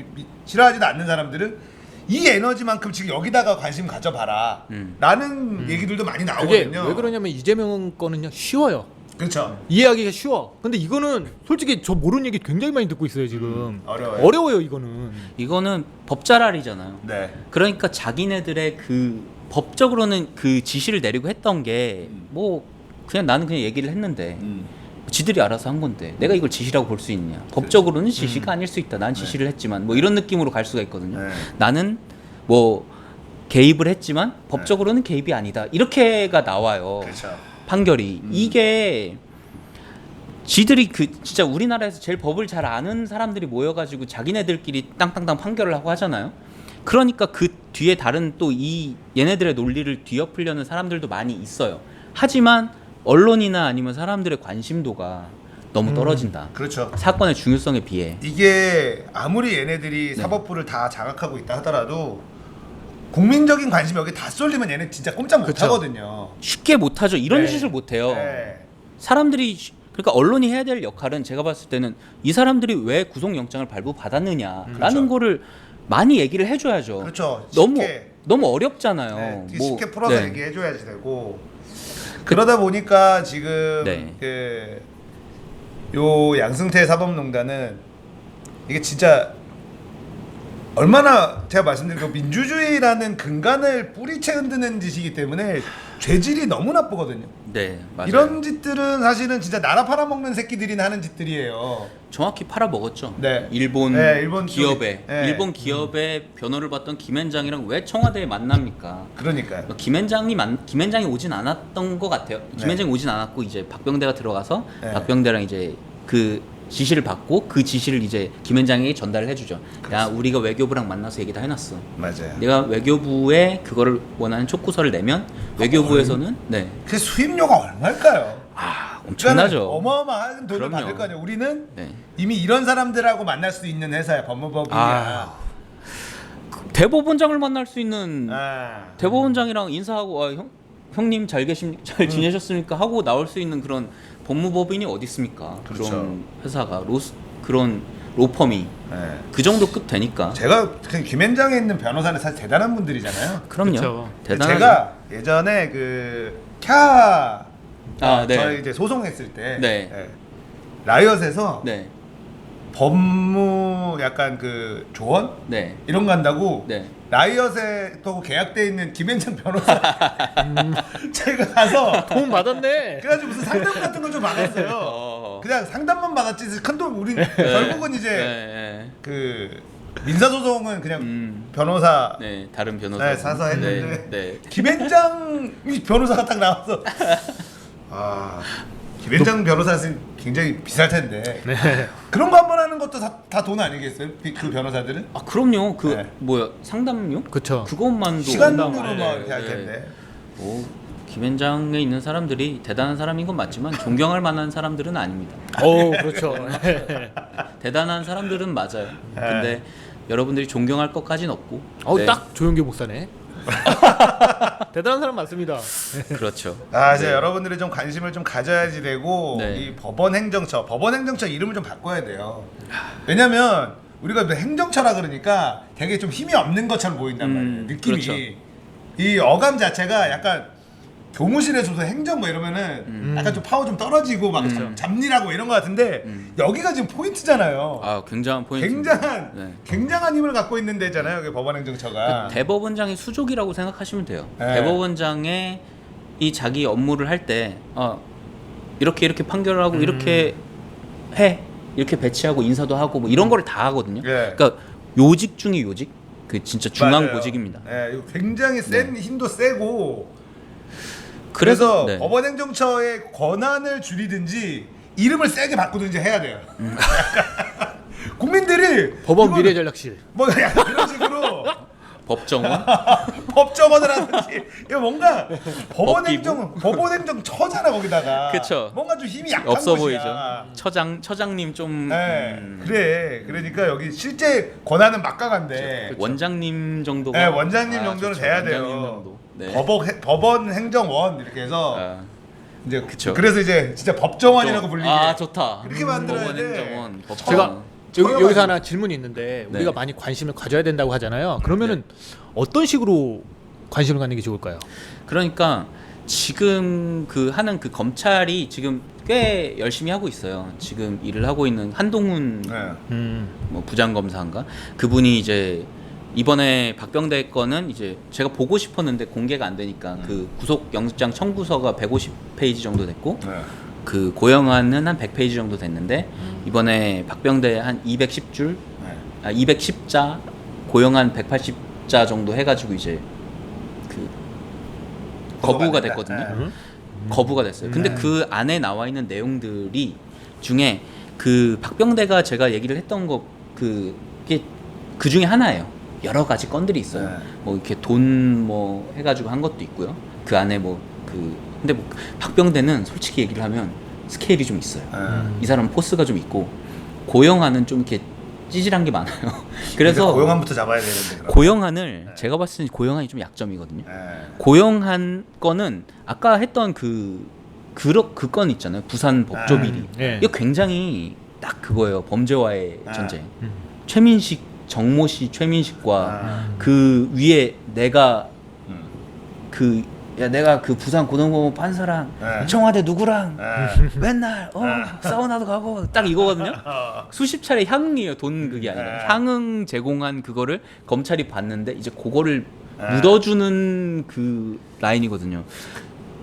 싫어하지도 않는 사람들은 이 에너지만큼 지금 여기다가 관심 가져봐라 라는 얘기들도 많이 그게 나오거든요. 왜 그러냐면 이재명 거는요 쉬워요. 그렇죠. 이해하기가 쉬워. 근데 이거는 솔직히 저 모르는 얘기 굉장히 많이 듣고 있어요 지금. 어려워요. 어려워요 이거는. 이거는 법자랄이잖아요. 네. 그러니까 자기네들의 그 법적으로는 그 지시를 내리고 했던 게 뭐 그냥 나는 그냥 얘기를 했는데 지들이 알아서 한 건데 내가 이걸 지시라고 볼 수 있냐? 법적으로는 지시가 아닐 수 있다. 난 지시를 했지만 뭐 이런 느낌으로 갈 수가 있거든요. 네. 나는 뭐 개입을 했지만 법적으로는 개입이 아니다. 이렇게가 나와요. 그렇죠. 판결이 이게 지들이 그 진짜 우리나라에서 제일 법을 잘 아는 사람들이 모여가지고 자기네들끼리 땅땅땅 판결을 하고 하잖아요. 그러니까 그 뒤에 다른 또 이 얘네들의 논리를 뒤엎으려는 사람들도 많이 있어요. 하지만 언론이나 아니면 사람들의 관심도가 너무 떨어진다. 그렇죠. 사건의 중요성에 비해. 이게 아무리 얘네들이 사법부를 다 장악하고 있다 하더라도 국민적인 관심이 여기 다 쏠리면 얘네 진짜 꼼짝 못 그쵸. 하거든요. 쉽게 못하죠. 이런 네. 짓을 못해요. 네. 사람들이 그러니까 언론이 해야 될 역할은 제가 봤을 때는 이 사람들이 왜 구속영장을 발부받았느냐라는 그렇죠. 거를 많이 얘기를 해줘야죠. 그렇죠. 너무 쉽게. 너무 어렵잖아요. 네, 되게 뭐, 쉽게 풀어서 네. 얘기해줘야지 되고 그러다 보니까 지금 네. 요 양승태 사법농단은 이게 진짜 얼마나 제가 말씀드린 그 민주주의라는 근간을 뿌리채 흔드는 짓이기 때문에 죄질이 너무 나쁘거든요. 네, 맞아요. 이런 짓들은 사실은 진짜 나라 팔아먹는 새끼들이 하는 짓들이에요. 정확히 팔아먹었죠. 네. 일본, 네, 일본 기업에 쪽이- 네. 일본 기업의 변호를 받던 김앤장이랑 왜 청와대에 만납니까? 그러니까요. 김앤장이 오진 않았던 것 같아요. 김앤장이 오진 않았고 이제 박병대가 들어가서 네. 박병대랑 이제 그 지시를 받고 그 지시를 이제 김앤장에게 전달을 해주죠. 야, 우리가 외교부랑 만나서 얘기 다 해놨어. 맞아요. 내가 외교부에 그거를 원하는 촉구서를 내면 외교부에서는 네, 그 수입료가 얼마일까요? 엄청나죠. 어마어마한 돈을 그럼요. 받을 거 아니에요. 우리는 네. 이미 이런 사람들하고 만날 수 있는 회사야. 법무법이야. 대법원장을 만날 수 있는 아. 대법원장이랑 인사하고 형님 잘 지내셨습니까 하고 나올 수 있는 그런 법무법인이 어디 있습니까? 그렇죠. 그런 회사가 그런 로펌이 네. 그 정도 급 되니까. 제가 그 김현장에 있는 변호사는 사실 대단한 분들이잖아요. 그럼요. 그쵸. 대단하죠. 제가 예전에 캬 네. 저희 이제 소송했을 때 네. 라이엇에서 네. 법무 약간 그 조언 네. 이런 거 한다고 네. 라이엇에 또 계약돼 있는 김현장 변호사 제가 가서 돈 받았네. 그래가지고 무슨 상담 같은 걸 좀 받았어요. 그냥 상담만 받았지 큰 돈 우리 결국은 이제 네. 그 민사소송은 그냥 음. 변호사 네. 다른 변호사. 네, 사서 했는데 네. 김현장 변호사가 딱 나와서 아 김현장 변호사는 굉장히 비쌀 텐데 그런 거 한 번 하는 것도 다 돈 아니겠어요? 그 변호사들은 아, 그럼요. 그 네. 뭐야? 상담료? 그쵸. 그것만도 시간으로 온다고. 뭐 이렇게 할 텐데 김현장에 있는 사람들이 대단한 사람인 건 맞지만 존경할 만한 사람들은 아닙니다. 그렇죠. 대단한 사람들은 맞아요. 근데 여러분들이 존경할 것까진 없고. 네. 딱 조영규 목사네. 대단한 사람 맞습니다. 그렇죠. 이제 네. 여러분들이 좀 관심을 좀 가져야지 되고 네. 이 법원 행정처 이름을 좀 바꿔야 돼요. 왜냐면 우리가 행정처라 그러니까 되게 좀 힘이 없는 것처럼 보인단 말이에요. 느낌이 그렇죠. 이 어감 자체가 약간 교무실에서도 행정 뭐 이러면은 약간 좀 파워 좀 떨어지고 막 잡일하고 이런 것 같은데 여기가 지금 포인트잖아요. 아, 굉장한 포인트. 굉장한 힘을 갖고 있는 데잖아요. 여기 법원 행정처가. 대법원장의 수족이라고 생각하시면 돼요. 네. 대법원장의 이 자기 업무를 할 때 이렇게 판결을 하고 이렇게 이렇게 배치하고 인사도 하고 뭐 이런 거를 다 하거든요. 예. 그러니까 요직 중에 요직. 그 진짜 중앙 맞아요. 보직입니다. 네, 이거 굉장히 센 힘도 세고. 그래서 그래서 법원 행정처의 권한을 줄이든지 이름을 세게 바꾸든지 해야 돼요. 국민들이 법원 이거 미래전략실. 뭐 약간 그런 식으로 법정원 법정원을 하든지 이거 뭔가 법원 법기부? 행정처잖아 거기다가. 그쵸. 뭔가 좀 힘이 약한 없어 곳이야. 보이죠. 처장님 좀 네, 그래. 그러니까 여기 실제 권한은 막강한데. 원장님 정도가 네, 원장님 정도는 좋죠. 돼야 원장님 돼요. 정도. 네. 법원 행정원 이렇게 해서 이제 그쵸. 그래서 이제 진짜 법정원이라고 불리게. 아 좋다. 이렇게 만들어야 돼. 법원행정원, 법정. 제가 처형하지. 여기서 하나 질문이 있는데 네. 우리가 많이 관심을 가져야 된다고 하잖아요. 그러면은 어떤 식으로 관심을 갖는 게 좋을까요? 그러니까 지금 그 하는 그 검찰이 지금 꽤 열심히 하고 있어요. 지금 일을 하고 있는 한동훈 네. 뭐 부장검사인가 그분이 이제 이번에 박병대 건은 이제 제가 보고 싶었는데 공개가 안 되니까 그 구속 영장 청구서가 150페이지 정도 됐고 네. 그 고영안은 한 100페이지 정도 됐는데 이번에 박병대 한 210줄 네. 210자 고영안 180자 정도 해가지고 이제 그 거부가 된다. 됐거든요. 네. 거부가 됐어요. 근데 그 안에 나와 있는 내용들이 중에 그 박병대가 제가 얘기를 했던 거 그게 그 중에 하나예요. 여러 가지 건들이 있어요. 네. 뭐 이렇게 돈 뭐 해가지고 한 것도 있고요. 그 안에 뭐 그 근데 뭐 박병대는 솔직히 얘기를 하면 스케일이 좀 있어요. 네. 이 사람은 포스가 좀 있고 고영안은 좀 이렇게 찌질한 게 많아요. 그래서 고용함부터 잡아야 되는데. 그럼. 고영안을 제가 봤을 때 고영안이 좀 약점이거든요. 네. 고영한 거는 아까 했던 그 건 있잖아요. 부산 법조비리. 네. 이거 굉장히 딱 그거예요. 범죄와의 아. 전쟁. 음. 최민식 정모씨 최민식과 아. 그 위에 내가 음. 내가 그 부산 고등법원 판사랑 네. 청와대 누구랑 네. 맨날 사우나도 가고 딱 이거거든요. 수십 차례 향응이에요. 돈 그게 아니라 네. 향응 제공한 그거를 검찰이 봤는데 이제 그거를 네. 묻어주는 그 라인이거든요.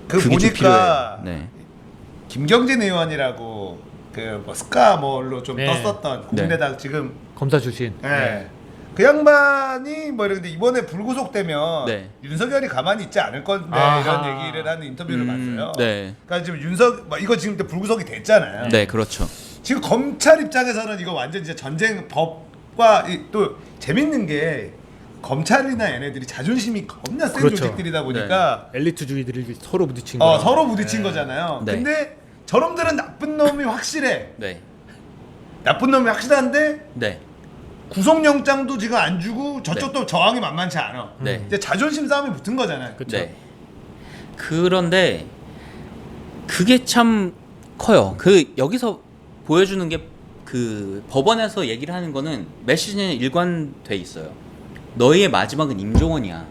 그 그게 좀 보니까 필요해요. 네. 김경진 의원이라고 그 뭐 스카 뭘로 좀 네. 떴었던 국내당 지금 검사 출신. 예. 그 양반이 뭐 이런데 이번에 불구속되면 네. 윤석열이 가만히 있지 않을 건데 아하. 이런 얘기를 하는 인터뷰를 봤어요. 네. 그러니까 지금 뭐 이거 지금 또 불구속이 됐잖아요. 네, 그렇죠. 지금 검찰 입장에서는 이거 완전 진짜 전쟁 법과 또 재밌는 게 검찰이나 얘네들이 자존심이 겁나 센 그렇죠. 조직들이다 보니까 엘리트주의들이 서로 부딪힌 거. 서로 부딪힌 거잖아요. 네. 근데 저놈들은 나쁜 놈이 확실해. 네. 나쁜 놈이 확실한데 네. 구속영장도 지금 안 주고 저쪽도 저항이 만만치 않아. 네. 이제 자존심 싸움이 붙은 거잖아요. 그쵸. 네. 그런데 그게 참 커요. 그 여기서 보여주는 게 그 법원에서 얘기를 하는 거는 메시지는 일관돼 있어요. 너희의 마지막은 임종원이야.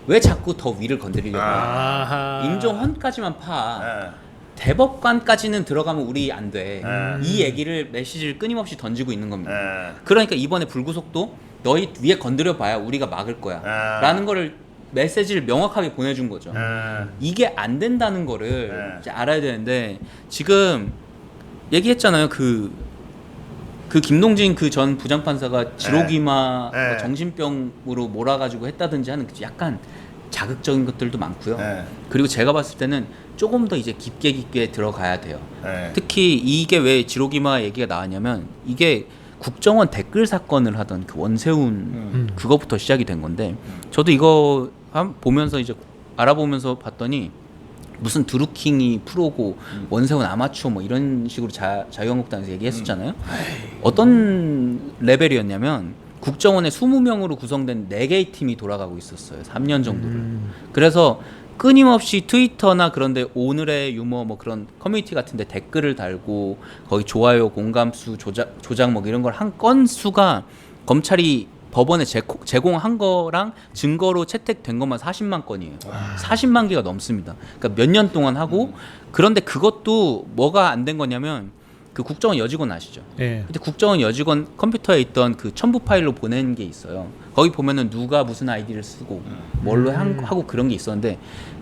왜 자꾸 더 위를 건드리려고 해? 아하. 임종원까지만 파. 예. 대법관까지는 들어가면 우리 안 돼. 음. 이 얘기를 메시지를 끊임없이 던지고 있는 겁니다. 예. 그러니까 이번에 불구속도 너희 위에 건드려 봐야 우리가 막을 거야. 아. 라는 거를 메시지를 명확하게 보내준 거죠. 예. 이게 안 된다는 거를 네. 이제 알아야 되는데 지금 얘기했잖아요. 그 김동진 그 전 부장판사가 지로기마 네. 뭐 정신병으로 몰아가지고 했다든지 하는 그 약간 자극적인 것들도 많고요. 네. 그리고 제가 봤을 때는 조금 더 이제 깊게 들어가야 돼요. 예. 특히 이게 왜 지로기마 얘기가 나왔냐면 이게 국정원 댓글 사건을 하던 그 원세훈 그거부터 시작이 된 건데 저도 이거 보면서 이제 알아보면서 봤더니 무슨 드루킹이 프로고 원세훈 아마추어 뭐 이런 식으로 자유한국당에서 얘기했었잖아요. 어떤 레벨이었냐면 국정원에 20명으로 구성된 4개의 팀이 돌아가고 있었어요. 3년 정도를. 그래서 끊임없이 트위터나 그런데 오늘의 유머 뭐 그런 커뮤니티 같은데 댓글을 달고 거기 좋아요, 공감수, 조작 뭐 이런 걸 한 건수가 검찰이 법원에 제공한 거랑 증거로 채택된 것만 40만 건이에요. 40만 개가 넘습니다. 그러니까 몇 년 동안 하고 그런데 그것도 뭐가 안 된 거냐면 그 국정원 여직원 아시죠? 예. 근데 국정원 여직원 컴퓨터에 있던 그 첨부 파일로 보낸 게 있어요. 거기 보면은 누가 무슨 아이디를 쓰고 뭘로 하고 그런 게 있었는데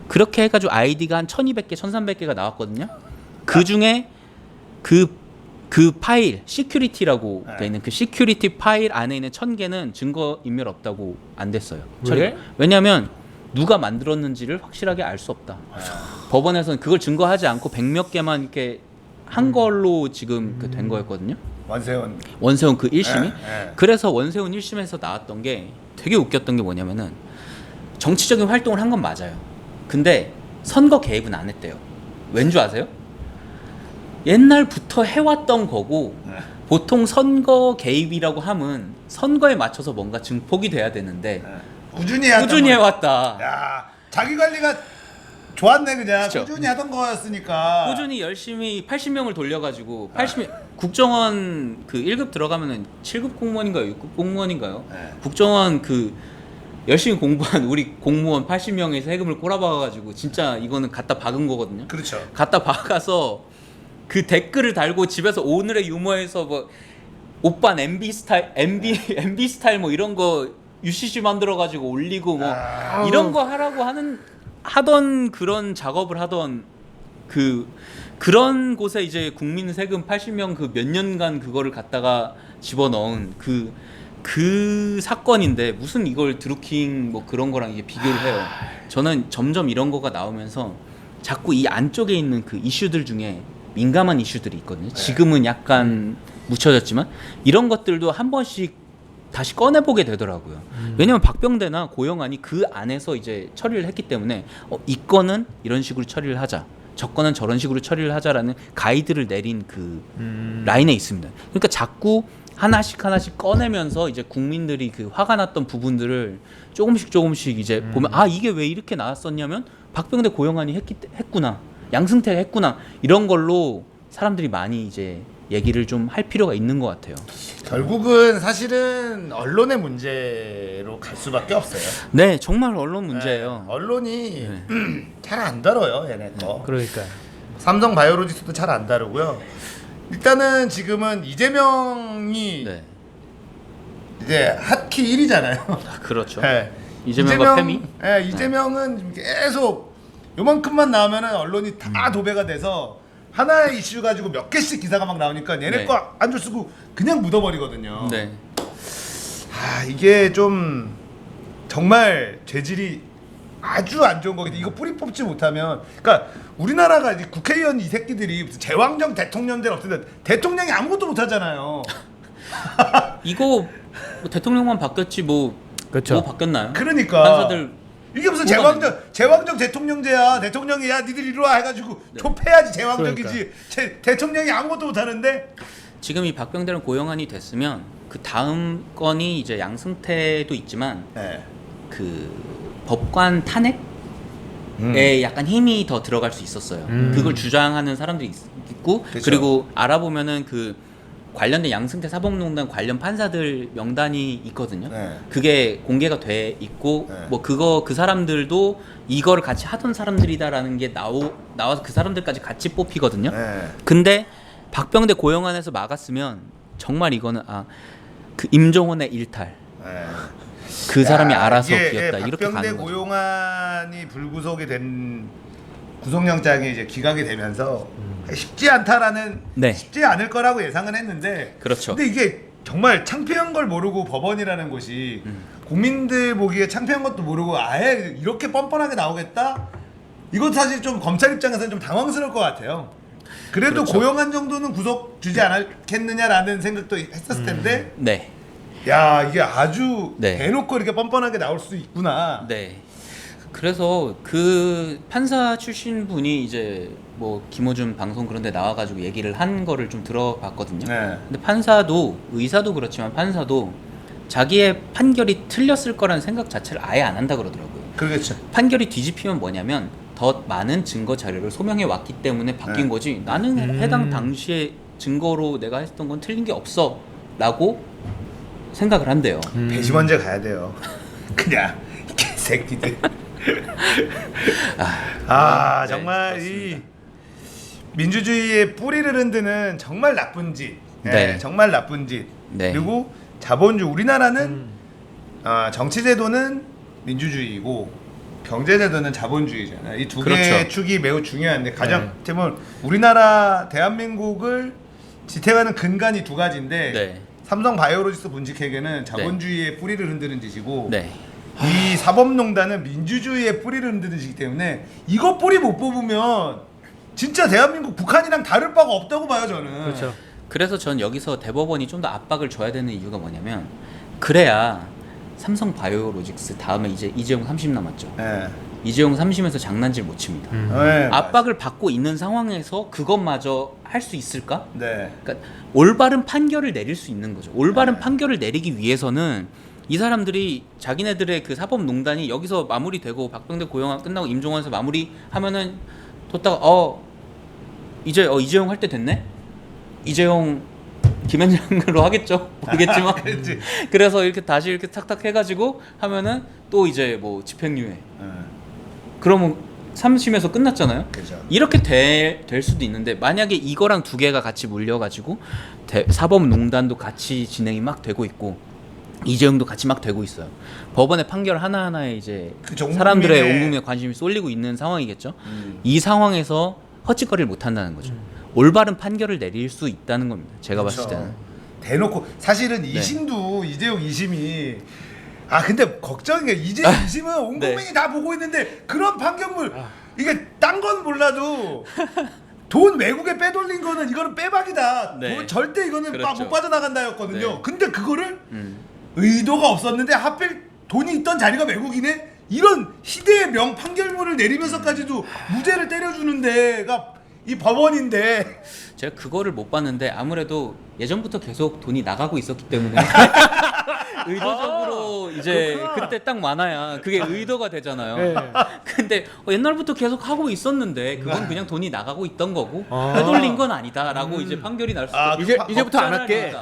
그렇게 해가지고 아이디가 한 1200개, 1300개가 나왔거든요. 그 중에 그 파일, 시큐리티라고 돼 있는 그 시큐리티 파일 안에 있는 1000개는 증거 인멸 없다고 안 됐어요. 왜? 왜냐하면 누가 만들었는지를 확실하게 알 수 없다. 법원에서는 그걸 증거하지 않고 100몇 개만 이렇게 한 걸로 지금 그 된 거였거든요. 원세훈 그 1심이. 그래서 원세훈 1심에서 나왔던 게 되게 웃겼던 게 뭐냐면은 정치적인 활동을 한 건 맞아요. 근데 선거 개입은 안 했대요. 왠 줄 아세요? 옛날부터 해왔던 거고 보통 선거 개입이라고 하면 선거에 맞춰서 뭔가 증폭이 돼야 되는데 꾸준히 해왔다. 야, 자기 관리가 좋았네 그냥 그쵸. 꾸준히 하던 거였으니까. 꾸준히 열심히 80명을 돌려가지고 80명 국정원 그 1급 들어가면은 7급 공무원인가요? 6급 공무원인가요? 네. 국정원 그 열심히 공부한 우리 공무원 80명의 세금을 꼬라박아가지고 진짜 이거는 갖다 박은 거거든요. 그렇죠. 갖다 박아서 그 댓글을 달고 집에서 오늘의 유머에서 뭐 오빤 MB 스타일 뭐 이런 거 UCC 만들어 가지고 올리고 뭐 이런 거 하라고 하던 그런 작업을 하던 그런 곳에 이제 국민 세금 80명 그 몇 년간 그거를 갖다가 집어넣은 그 사건인데 무슨 이걸 드루킹 뭐 그런 거랑 이게 비교를 해요. 저는 점점 이런 거가 나오면서 자꾸 이 안쪽에 있는 그 이슈들 중에 민감한 이슈들이 있거든요. 지금은 약간 묻혀졌지만 이런 것들도 한 번씩 다시 꺼내보게 되더라고요. 왜냐면 박병대나 고영안이 그 안에서 이제 처리를 했기 때문에 이 건은 이런 식으로 처리를 하자, 저 건은 저런 식으로 처리를 하자라는 가이드를 내린 그 라인에 있습니다. 그러니까 자꾸 하나씩 꺼내면서 이제 국민들이 그 화가 났던 부분들을 조금씩 이제 보면 아 이게 왜 이렇게 나왔었냐면 박병대 고영안이 했구나, 양승태가 했구나, 이런 걸로 사람들이 많이 이제 얘기를 좀 할 필요가 있는 것 같아요. 결국은 사실은 언론의 문제로 갈 수밖에 없어요. 네, 정말 언론 문제예요. 네, 언론이 잘 안 다뤄요 얘네 거. 그러니까 삼성 바이오로직스도 잘 안 다루고요. 일단은 지금은 이재명이 네, 이제 핫키 1위잖아요. 그렇죠. 네. 이재명과 페미. 네, 이재명은 계속 요만큼만 나오면은 언론이 다 도배가 돼서 하나의 이슈 가지고 몇 개씩 기사가 막 나오니까 얘네 네. 거 안 줄 쓰고 그냥 묻어버리거든요. 네, 아 이게 좀 정말 죄질이 아주 안 좋은 거기. 이거 뿌리 뽑지 못하면, 그러니까 우리나라가 이제 국회의원 이 새끼들이 무슨 제왕적 대통령제는 없는데 대통령이 아무것도 못하잖아요. 이거 뭐 대통령만 바뀌었지 뭐 바뀌었나요? 그러니까 판사들 이게 무슨 뭐가 제왕적 대통령제야. 대통령이 야 니들 이리 와 해가지고 좁혀야지 제왕적이지. 대통령이 아무것도 못하는데. 지금 이 박병대랑 고영안이 됐으면 그 다음 건이 이제 양승태도 있지만 네. 그 법관 탄핵에 약간 힘이 더 들어갈 수 있었어요. 그걸 주장하는 사람들이 있고 그쵸. 그리고 알아보면은 그 관련된 양승태 사법농단 관련 판사들 명단이 있거든요. 네. 그게 공개가 돼 있고 네. 뭐 그 사람들도 이거를 같이 하던 사람들이다라는 게 나와서 그 사람들까지 같이 뽑히거든요. 네. 근데 박병대 고영안에서 막았으면 정말 이거는 그 임종원의 일탈. 네. 그 사람이 알아서 이게, 비었다 이렇게 박병대 가는 거죠. 고용안이 불구속이 된 구속영장이 이제 기각이 되면서 쉽지 않다라는 네. 쉽지 않을 거라고 예상은 했는데 그렇죠. 근데 이게 정말 창피한 걸 모르고 법원이라는 곳이 국민들 보기에 창피한 것도 모르고 아예 이렇게 뻔뻔하게 나오겠다? 이건 사실 좀 검찰 입장에서는 좀 당황스러울 것 같아요. 그래도 그렇죠. 고용안 정도는 구속 주지 않겠느냐라는 생각도 했었을 텐데 네. 야 이게 아주 네. 대놓고 이렇게 뻔뻔하게 나올 수 있구나. 네. 그래서 그 판사 출신 분이 이제 뭐 김호준 방송 그런 데 나와가지고 얘기를 한 거를 좀 들어봤거든요. 네. 근데 판사도 의사도 그렇지만 판사도 자기의 판결이 틀렸을 거라는 생각 자체를 아예 안 한다 그러더라고요. 그러겠죠. 판결이 뒤집히면 뭐냐면 더 많은 증거 자료를 소명해 왔기 때문에 바뀐 네. 거지 나는 해당 당시에 증거로 내가 했던 건 틀린 게 없어 라고 생각을 한대요. 배심원제 가야 돼요. 그냥 이 개새끼들. 네, 정말 그렇습니다. 이 민주주의의 뿌리를 흔드는 정말 나쁜 짓. 네. 정말 나쁜 짓. 네. 그리고 자본주의 우리나라는 정치제도는 민주주의이고 경제제도는 자본주의잖아요. 이 두 개의 그렇죠. 축이 매우 중요한데 가장 때문 우리나라 대한민국을 지탱하는 근간이 두 가지인데 네. 삼성 바이오로직스 분식회계는 자본주의의 뿌리를 흔드는 짓이고 네. 이 사법농단은 민주주의의 뿌리를 흔드는 짓이기 때문에 이거 뿌리 못 뽑으면 진짜 대한민국 북한이랑 다를 바가 없다고 봐요 저는. 그렇죠. 그래서 전 여기서 대법원이 좀 더 압박을 줘야 되는 이유가 뭐냐면 그래야 삼성 바이오로직스 다음에 이제 이재용 30 남았죠. 네. 이재용 30에서 장난질 못 칩니다. 네, 압박을 받고 있는 상황에서 그것마저 할 수 있을까? 네. 그러니까 올바른 판결을 내릴 수 있는 거죠. 올바른 판결을 내리기 위해서는 이 사람들이 자기네들의 그 사법농단이 여기서 마무리되고 박병대 고용안 끝나고 임종원에서 마무리하면은 뒀다가 이재용 할 때 됐네? 이재용 김현장으로 하겠죠? 모르겠지만 그렇지. 그래서 이렇게 다시 이렇게 탁탁 해가지고 하면은 또 이제 뭐 집행유예 그러면 3심에서 끝났잖아요. 그죠. 이렇게 될 수도 있는데 만약에 이거랑 두 개가 같이 물려가지고 사법농단도 같이 진행이 막 되고 있고 이재용도 같이 막 되고 있어요. 법원의 판결 하나하나에 이제 그쵸, 사람들의 온국민의- 온국민의 관심이 쏠리고 있는 상황이겠죠. 이 상황에서 헛짓거리를 못 한다는 거죠. 올바른 판결을 내릴 수 있다는 겁니다. 제가 그쵸. 봤을 때는. 대놓고 사실은 네. 2심도 이재용 2심이 근데 걱정인 게 이재용 2심은 온 네. 국민이 다 보고 있는데 그런 판결물 이게 딴 건 몰라도 돈 외국에 빼돌린 거는 이거는 빼박이다. 네. 돈 절대 이거는 그렇죠. 못 빠져나간다였거든요. 네. 근데 그거를 음. 의도가 없었는데 하필 돈이 있던 자리가 외국이네. 이런 희대의 명 판결문을 내리면서까지도 무죄를 때려주는 데가 이 법원인데 제가 그거를 못 봤는데 아무래도 예전부터 계속 돈이 나가고 있었기 때문에 의도적으로 이제 그렇구나. 그때 딱 많아야 그게 의도가 되잖아요. 네. 근데 옛날부터 계속 하고 있었는데 그건 그냥 돈이 나가고 있던 거고 아. 빼돌린 건 아니다라고 이제 판결이 날 수도 있고 이제부터 안 할게.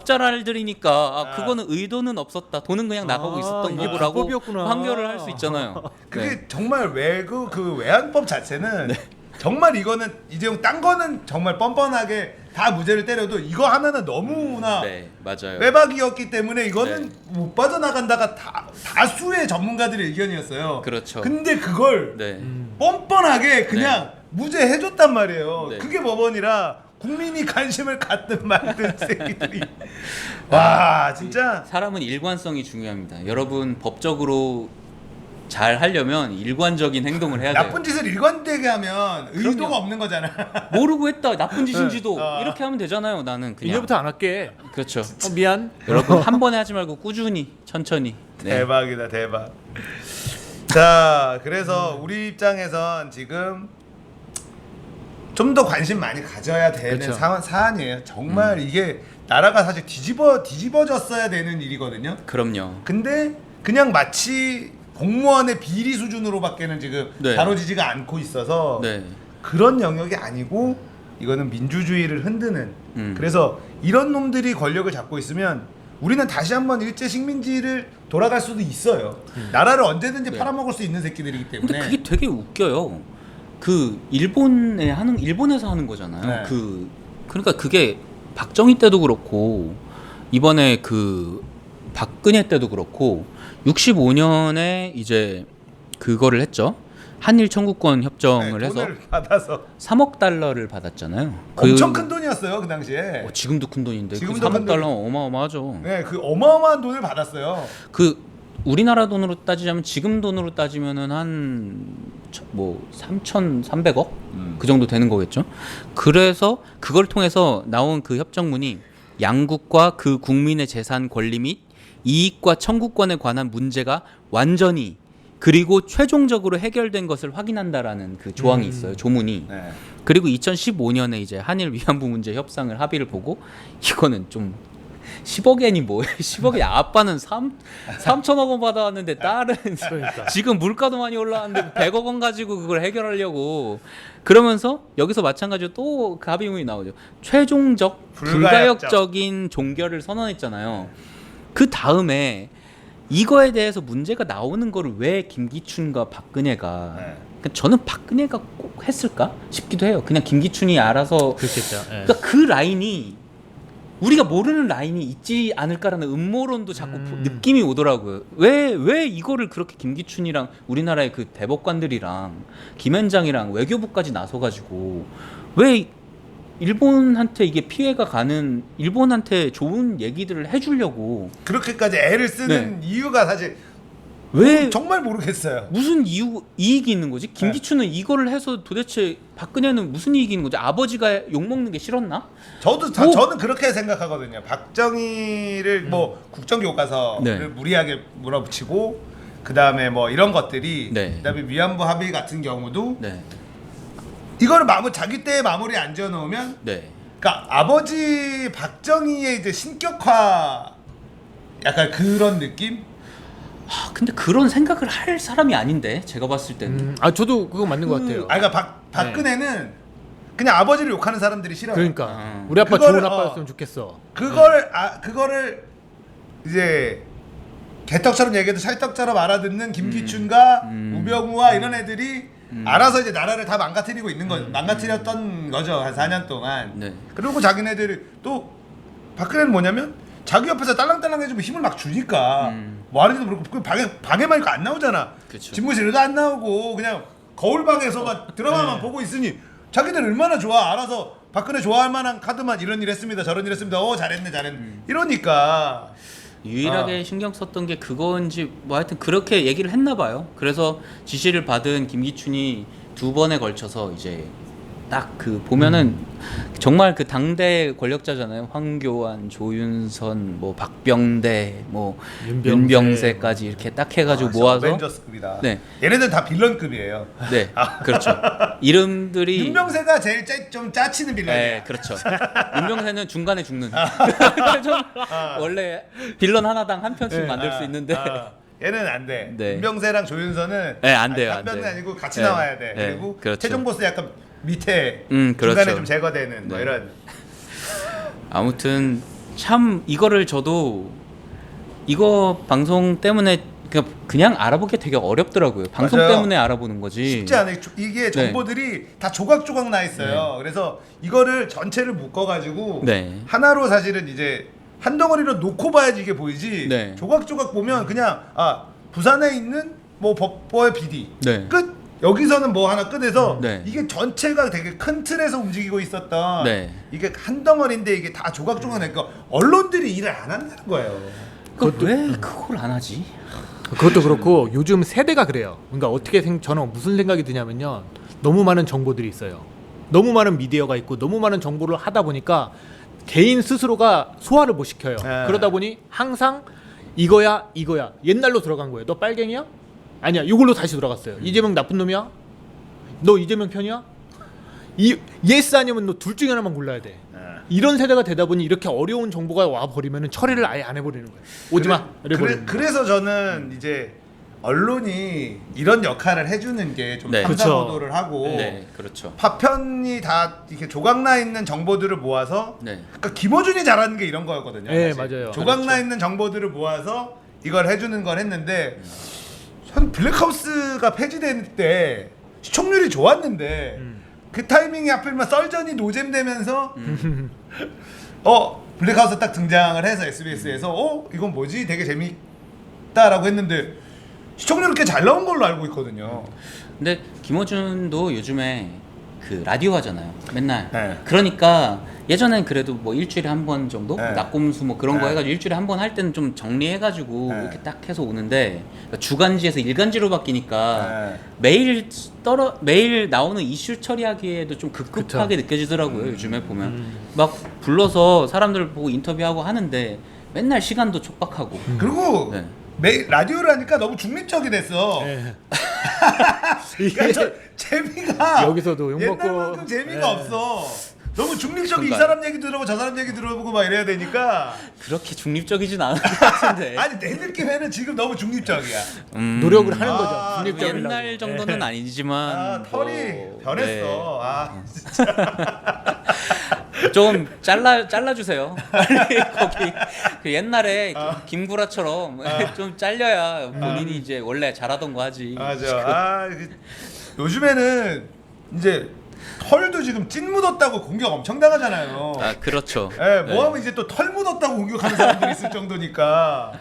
법잘알들이니까 그거는 의도는 없었다. 돈은 그냥 나가고 있었던 이게 거라고 불법이었구나. 판결을 할 수 있잖아요. 그게 네. 정말 그 외환법 자체는 정말 이거는 이재용 딴 거는 정말 뻔뻔하게 다 무죄를 때려도 이거 하나는 너무나 네, 맞아요. 빼박이었기 때문에 이거는 네. 못 빠져나간다가 다수의 전문가들의 의견이었어요. 그렇죠. 근데 그걸 네. 뻔뻔하게 그냥 무죄 해줬단 말이에요. 네. 그게 법원이라 국민이 관심을 갖든 말든 새끼들이 와 진짜 사람은 일관성이 중요합니다. 여러분 법적으로 잘 하려면 일관적인 행동을 해야 돼요. 나쁜 짓을 일관되게 하면 의도가 그럼요. 없는 거잖아. 모르고 했다 나쁜 짓인지도 네. 이렇게 하면 되잖아요. 나는 그냥 이제부터 안 할게. 그렇죠. 미안. 여러분 한 번에 하지 말고 꾸준히 천천히. 네. 대박이다 대박. 자 그래서 우리 입장에선 지금 좀 더 관심 많이 가져야 되는 그렇죠. 사안이에요. 정말 이게 나라가 사실 뒤집어졌어야 되는 일이거든요. 그럼요. 근데 그냥 마치 공무원의 비리 수준으로밖에는 지금 네. 다뤄지지가 않고 있어서 네. 그런 영역이 아니고 이거는 민주주의를 흔드는 그래서 이런 놈들이 권력을 잡고 있으면 우리는 다시 한번 일제 식민지를 돌아갈 수도 있어요. 나라를 언제든지 네. 팔아먹을 수 있는 새끼들이기 근데 때문에 그게 되게 웃겨요. 그 일본에서 하는 거잖아요. 네. 그러니까 그게 박정희 때도 그렇고 이번에 그 박근혜 때도 그렇고 65년에 이제 그거를 했죠. 한일 청구권 협정을 네, 해서 돈을 받아서 3억 달러를 받았잖아요. 엄청 큰 돈이었어요 그 당시에. 지금도 큰 돈인데 지금도 그 3억 큰 돈. 달러면 어마어마하죠. 네, 그 어마어마한 돈을 받았어요. 그 우리나라 돈으로 따지자면 지금 돈으로 따지면은 한 뭐 3,300억 그 정도 되는 거겠죠. 그래서 그걸 통해서 나온 그 협정문이 양국과 그 국민의 재산 권리 및 이익과 청구권에 관한 문제가 완전히 그리고 최종적으로 해결된 것을 확인한다라는 그 조항이 있어요. 조문이. 네. 그리고 2015년에 이제 한일 위안부 문제 협상을 합의를 보고 이거는 좀 10억엔이 뭐예요? 10억이 아빠는 3천억 원 받아왔는데 딸은 그러니까. 지금 물가도 많이 올라왔는데 100억 원 가지고 그걸 해결하려고 그러면서 여기서 마찬가지로 또 그 합의문이 나오죠. 최종적 불가역적인 종결을 선언했잖아요. 그 다음에 이거에 대해서 문제가 나오는 거를 왜 김기춘과 박근혜가 네. 그러니까 저는 박근혜가 꼭 했을까 싶기도 해요. 그냥 김기춘이 알아서 그렇겠죠. 예. 그러니까 그 라인이 우리가 모르는 라인이 있지 않을까라는 음모론도 자꾸 느낌이 오더라고요. 왜 이거를 그렇게 김기춘이랑 우리나라의 그 대법관들이랑 김현장이랑 외교부까지 나서가지고 왜 일본한테 이게 피해가 가는 일본한테 좋은 얘기들을 해주려고 그렇게까지 애를 쓰는 이유가 사실 왜 정말 모르겠어요. 무슨 이익이 있는 거지? 김기춘은 이거를 해서 도대체 박근혜는 무슨 이익이 있는 거지? 아버지가 욕먹는 게 싫었나? 저는 그렇게 생각하거든요. 박정희를 뭐 국정교과서를 네. 무리하게 몰아붙이고 그 다음에 뭐 이런 것들이 네. 그다음에 위안부 합의 같은 경우도 네, 이거를 자기 때에 마무리 안 지어놓으면 네, 그러니까 아버지 박정희의 이제 신격화를 약간 그런 느낌? 근데 그런 생각을 할 사람이 아닌데 제가 봤을 때는. 저도 그거 맞는 것 같아요. 그러니까 박근혜는 그냥 아버지를 욕하는 사람들이 싫어요. 그러니까 우리 아빠 그거를, 좋은 아빠였으면 좋겠어. 그거를 이제 개떡처럼 얘기해도 찰떡처럼 알아듣는 김기춘과 우병우와 이런 애들이 알아서 이제 나라를 다 망가뜨리고 있는 거, 망가뜨렸던 거죠 한 4년 동안. 네. 그리고 자기네들이 또 박근혜는 뭐냐면 자기 옆에서 딸랑딸랑 해주면 힘을 막 주니까 뭐 하는지도 모르고 그 방에만 있고 안 나오잖아. 그쵸. 집무실에도 안 나오고 그냥 거울방에서만 드라마만 보고 있으니 자기들 얼마나 좋아. 알아서 박근혜 좋아할 만한 카드만 이런 일 했습니다 저런 일 했습니다 잘했네 이러니까 유일하게 신경 썼던 게 그건지 뭐 하여튼 그렇게 얘기를 했나 봐요. 그래서 지시를 받은 김기춘이 2번에 걸쳐서 이제 딱 그 보면은 정말 그 당대 권력자잖아요. 황교안, 조윤선, 뭐 박병대, 뭐 윤병세까지 이렇게 딱 해가지고 모아서 어벤져스급이다. 네. 얘네들 다 빌런급이에요. 네, 그렇죠. 이름들이 윤병세가 제일 좀 짜치는 빌런이야. 네, 그렇죠. 윤병세는 중간에 죽는. 좀 원래 빌런 하나당 한 편씩 만들 수 있는데 얘는 안 돼. 네. 윤병세랑 조윤선은 네, 안 돼요, 한 안 편은 돼요. 아니고 같이 네. 나와야 돼. 네, 그리고 그렇죠. 최종 보스 약간 밑에 그렇죠. 중간에 좀 제거되는 뭐 네. 이런. 아무튼 참 이거를 저도 이거 방송 때문에 그냥 알아보기 되게 어렵더라고요. 방송 맞아요. 때문에 알아보는 거지. 쉽지 않아요. 이게 정보들이 다 조각조각 나 있어요. 그래서 이거를 전체를 묶어가지고 네. 하나로 사실은 이제 한 덩어리로 놓고 봐야지 이게 보이지. 네. 조각조각 보면 그냥 부산에 있는 뭐 법보의 비디 네. 끝. 여기서는 뭐 하나 끝에서 네. 이게 전체가 되게 큰 틀에서 움직이고 있었던 네. 이게 한 덩어리인데 이게 다 조각조각 나니까 언론들이 일을 안 한다는 거예요. 왜 그걸 안 하지? 그것도 그렇고 요즘 세대가 그래요. 그러니까 어떻게 저는 무슨 생각이 드냐면요. 너무 많은 정보들이 있어요. 너무 많은 미디어가 있고 너무 많은 정보를 하다 보니까 개인 스스로가 소화를 못 시켜요. 네. 그러다 보니 항상 이거야 옛날로 들어간 거예요. 너 빨갱이야? 아니야. 이걸로 다시 돌아갔어요. 이재명 나쁜 놈이야? 너 이재명 편이야? 예스 아니면 너 둘 중에 하나만 골라야 돼. 이런 세대가 되다 보니 이렇게 어려운 정보가 와 버리면은 처리를 아예 안 해버리는 거예요. 오지마. 그래서 저는 이제 언론이 이런 역할을 해주는 게 좀 네. 탐사 그쵸. 보도를 하고 네, 그렇죠. 파편이 다 이렇게 조각나 있는 정보들을 모아서 네. 그러니까 김어준이 잘하는 게 이런 거였거든요. 네, 사실. 맞아요. 조각나 그렇죠. 있는 정보들을 모아서 이걸 해주는 걸 했는데 전 블랙하우스가 폐지될 때 시청률이 좋았는데 그 타이밍에 하필이면 썰전이 노잼되면서 블랙하우스 딱 등장을 해서 SBS에서 이건 뭐지? 되게 재밌다라고 했는데 시청률이 꽤 잘 나온 걸로 알고 있거든요. 근데 김어준도 요즘에 그 라디오 하잖아요. 맨날. 네. 그러니까 예전엔 그래도 뭐 일주일에 한 번 정도 네. 낙곰수 뭐 그런 거 네. 해가지고 일주일에 한 번 할 때는 좀 정리해가지고 네. 이렇게 딱 해서 오는데 그러니까 주간지에서 일간지로 바뀌니까 네. 매일 나오는 이슈 처리하기에도 좀 급급하게 느껴지더라고요. 요즘에 보면 막 불러서 사람들 보고 인터뷰하고 하는데 맨날 시간도 촉박하고. 그리고 네. 매일 라디오를 하니까 너무 중립적이 됐어. 네. 그러니까 저 재미가 여기서도 욕 먹고. 옛날만큼 재미가 네. 없어. 너무 중립적이 이 그러니까요. 사람 얘기 들어보고 저 사람 얘기 들어보고 막 이래야 되니까. 그렇게 중립적이진 않은 것 같은데. 아니 내 느낌에는 지금 너무 중립적이야. 노력을 하는 아, 거죠. 중립적이려고. 옛날 정도는 아니지만 털이 뭐, 변했어. 네. 좀 잘라주세요. 빨리 거기 그 옛날에 김구라처럼 좀 잘려야 본인이 이제 원래 잘하던 거 하지. 맞아. 요즘에는 이제 털도 지금 찐 묻었다고 공격 엄청 당하잖아요. 그렇죠. 예, 뭐하면 이제 또 털 묻었다고 공격하는 사람들이 있을 정도니까.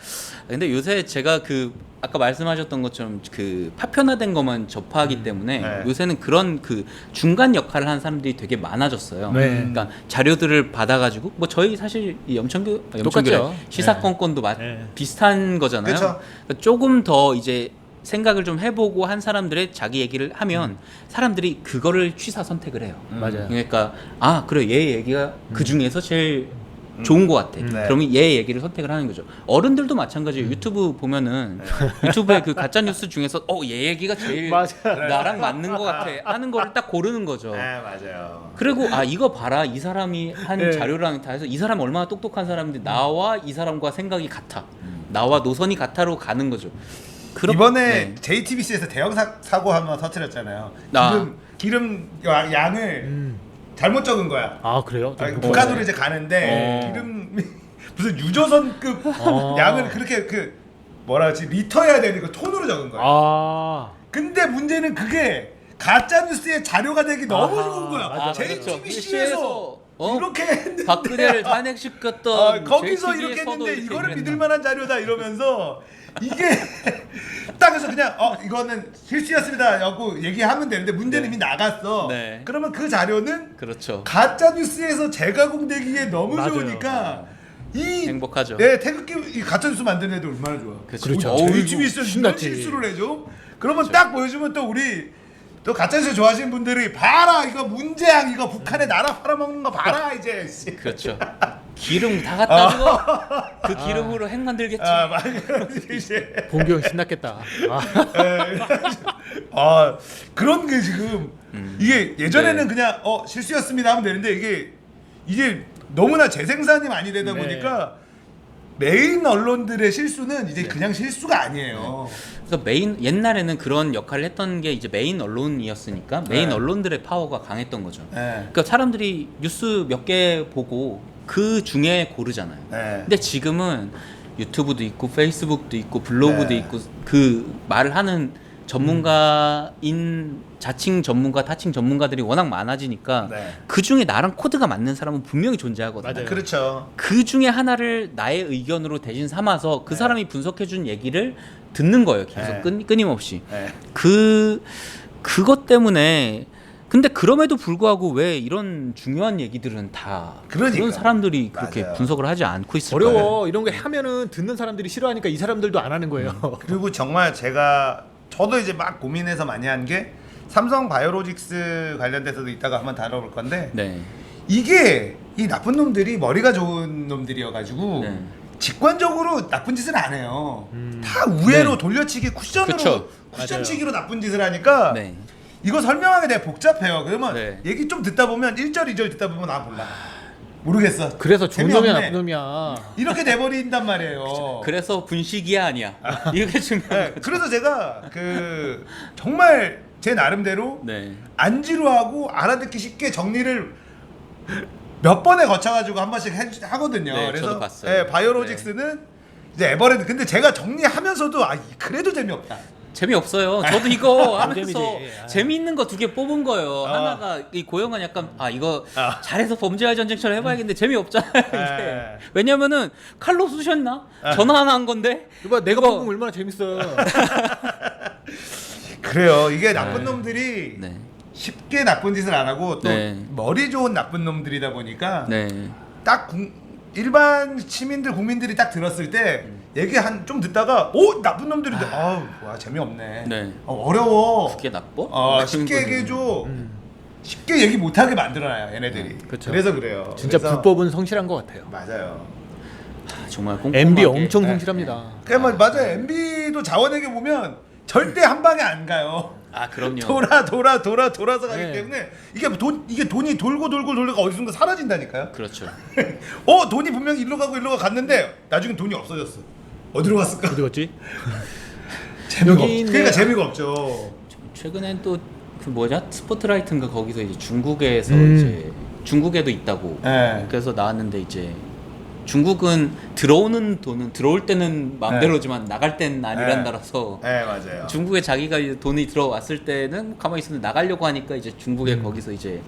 근데 요새 제가 그 아까 말씀하셨던 것처럼 그 파편화된 것만 접하기 때문에 네. 요새는 그런 그 중간 역할을 하는 사람들이 되게 많아졌어요. 네. 그러니까 자료들을 받아가지고 뭐 저희 사실 이 염천규 똑같죠. 시사건건도 네. 비슷한 거잖아요. 그쵸. 그러니까 조금 더 이제 생각을 좀 해보고 한 사람들의 자기 얘기를 하면 사람들이 그거를 취사 선택을 해요. 맞아요. 그러니까 그래 얘 얘기가 그 중에서 제일 좋은 것 같아. 네. 그러면 얘 얘기를 선택을 하는 거죠. 어른들도 마찬가지예요. 유튜브 보면은 유튜브에 그 가짜 뉴스 중에서 얘 얘기가 제일 맞아. 나랑 맞는 것 같아 하는 거를 딱 고르는 거죠. 네, 맞아요. 그리고 이거 봐라, 이 사람이 한 네. 자료랑 다 해서 이 사람 얼마나 똑똑한 사람인데 나와 이 사람과 생각이 같아, 나와 노선이 같아로 가는 거죠. 이번에 네. JTBC에서 대형 사고 한번 터뜨렸잖아요. 아. 기름 양을 잘못 적은 거야. 아 그래요? 좀 북한으로 이제 가는데 기름 무슨 유조선급 양을 그렇게 뭐라 하지 리터해야 되는 거 톤으로 적은 거야. 아 근데 문제는 그게 가짜 뉴스의 자료가 되기 너무 좋은 거야. 맞아, 맞아. JTBC에서 이렇게 했는데 박근혜를 탄핵시켰던 거기서 JTBC 이렇게 에서도 했는데 이렇게 이거는 그랬나? 믿을 만한 자료다 이러면서 이게 딱 해서 그냥 이거는 실수였습니다 라고 얘기하면 되는데 문제는 이미 나갔어. 네. 그러면 그 자료는 그렇죠. 가짜 뉴스에서 재가공되기에 너무 맞아요. 좋으니까 이 행복하죠. 네, 태극기 이 가짜 뉴스 만드는 애들 얼마나 좋아. 그렇죠. 어우, 어이구, JTBC에서 이런 신났지. 실수를 해줘. 그러면 딱 보여주면 또 우리 또 가짜 뉴스 좋아하시는 분들이 봐라 이거 문재양 이거 북한에 나라 팔아먹는 거 봐라 이제. 그렇죠. 기름 다 갖다 주고 그 기름으로 핵 만들겠지. 맞아. 이제 봉규 형 신났겠다. 그런 게 지금 이게 예전에는 그냥 실수였습니다 하면 되는데 이게 너무나 재생산이 많이 되다 네. 보니까 메인 언론들의 실수는 이제 그냥 실수가 아니에요. 그래서 옛날에는 그런 역할을 했던 게 이제 메인 언론이었으니까 메인 네. 언론들의 파워가 강했던 거죠. 네. 그러니까 사람들이 뉴스 몇 개 보고 그 중에 고르잖아요. 네. 근데 지금은 유튜브도 있고 페이스북도 있고 블로그도 네. 있고 그 말을 하는 전문가인 자칭 전문가, 타칭 전문가들이 워낙 많아지니까 네. 그 중에 나랑 코드가 맞는 사람은 분명히 존재하거든요. 맞아요. 그렇죠. 그 중에 하나를 나의 의견으로 대신 삼아서 그 네. 사람이 분석해준 얘기를 듣는 거예요. 계속 네. 끊임없이. 네. 그것 때문에 근데 그럼에도 불구하고 왜 이런 중요한 얘기들은 다 그러니까. 그런 사람들이 그렇게 맞아요. 분석을 하지 않고 있을까요? 어려워. 이런 거 하면은 듣는 사람들이 싫어하니까 이 사람들도 안 하는 거예요. 그리고 정말 저도 이제 막 고민해서 많이 한 게 삼성 바이오로직스 관련돼서도 이따가 한번 다뤄볼 건데 네. 이게 이 나쁜 놈들이 머리가 좋은 놈들이어가지고 네. 직관적으로 나쁜 짓을 안 해요. 다 우회로 네. 돌려치기 쿠션으로 그쵸. 쿠션치기로 나쁜 짓을 하니까 네. 이거 설명하기 되게 복잡해요. 그러면 네. 얘기 좀 듣다 보면 1절 2절 듣다 보면 몰라. 모르겠어. 그래서 좋은 놈이야 재미없네. 나쁜 놈이야. 이렇게 돼버린단 말이에요. 그래서 분식이야 아니야. 이게 중요한 네, 거죠. 그래서 제가 정말 제 나름대로 네. 안 지루하고 알아듣기 쉽게 정리를 몇 번에 거쳐가지고 한 번씩 하거든요. 네, 그래서 저도 봤어요. 네, 바이오로직스는 이제 에버랜드. 근데 제가 정리하면서도 그래도 재미없다. 재미없어요. 저도 이거 안 하면서 재미지. 재미있는 거 2개 뽑은 거예요. 하나가 이 고영은 약간 이거 잘해서 범죄와의 전쟁처럼 해봐야겠는데 재미없잖아요. 이게. 왜냐면은 칼로 쑤셨나? 전화 하나 한 건데. 이봐 내가 이거- 보면 얼마나 재밌어. 그래요. 이게 나쁜 놈들이 네. 쉽게 나쁜 짓을 안 하고 또 네. 머리 좋은 나쁜 놈들이다 보니까 네. 딱 일반 시민들 국민들이 딱 들었을 때 얘기 좀 듣다가 나쁜 놈들인데 와 재미없네. 네. 어려워. 그게 나빠? 쉽게 얘기해줘. 쉽게 얘기 못하게 만들어놔요 얘네들이. 그쵸. 그래서 그래요. 진짜 그래서 불법은 성실한 것 같아요. 맞아요. 정말 꼼꼼하게. MB 엄청 네. 성실합니다. 맞아요. MB도 자원에게 보면 절대 한 방에 안 가요. 그럼요. 돌아서 가기 네. 때문에 이게 돈이 돌고 어디선가 사라진다니까요. 그렇죠. 돈이 분명히 일로 가고 갔는데 나중에 돈이 없어졌어. 어디로 갔을까? 어디 갔지? 재미가 여기 있네. 그러니까 재미가 없죠. 최근엔 또 그 뭐냐 스포트라이트인가 거기서 이제 중국에서 이제 중국에도 있다고. 네. 그래서 나왔는데 이제 중국은 들어오는 돈은 들어올 때는 마음대로지만 나갈 때는 아니란 네. 나라서 네 맞아요. 중국에 자기가 이제 돈이 들어왔을 때는 가만히 있었는데 나가려고 하니까 이제 중국에 거기서 이제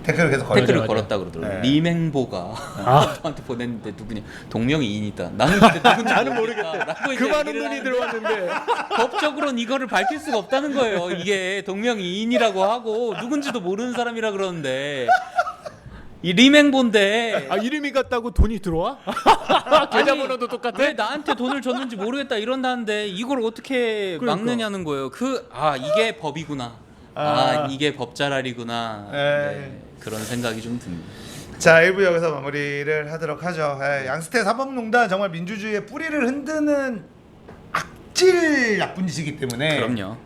태클을 계속 태클을 걸어줘. 걸었다 그러더라고요. 네. 리맹보가 저한테 보냈는데 누구냐 동명이인이다. 나는 근데 누군지 나는 모르겠다. 그 많은 돈이 들어왔는데 법적으로는 이거를 밝힐 수가 없다는 거예요. 이게 동명이인이라고 하고 누군지도 모르는 사람이라 그러는데 이 리맹보인데 이름이 같다고 돈이 들어와? 계좌번호도 똑같아? 왜 나한테 돈을 줬는지 모르겠다 이런다는데 이걸 어떻게 그러니까. 막느냐는 거예요. 이게 법이구나. 이게 법자랄이구나. 네. 네, 그런 생각이 좀 듭니다. 자 1부 여기서 마무리를 하도록 하죠. 양스태 사법농단 정말 민주주의의 뿌리를 흔드는 악질 나쁜 짓이기 때문에 그럼요.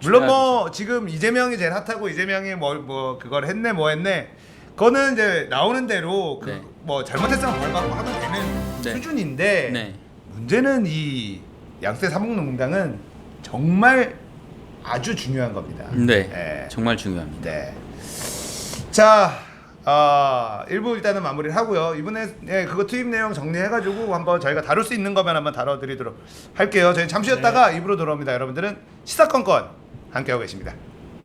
물론 뭐 지금 이재명이 제일 핫하고 이재명이 뭐 그걸 했네 뭐 했네 그거는 이제 나오는 대로 네. 뭐 잘못했으면 벌 받고 하면 되는 네. 수준인데 네. 문제는 이 양스태 사법농단은 정말 아주 중요한 겁니다. 네. 정말 중요합니다. 네. 자, 1부 일단은 마무리를 하고요. 이번에 그거 투입 내용 정리해가지고 한번 저희가 다룰 수 있는 거면 한번 다뤄드리도록 할게요. 저희 잠시 쉬었다가 2부로 돌아옵니다. 여러분들은 시사건건 함께하고 계십니다.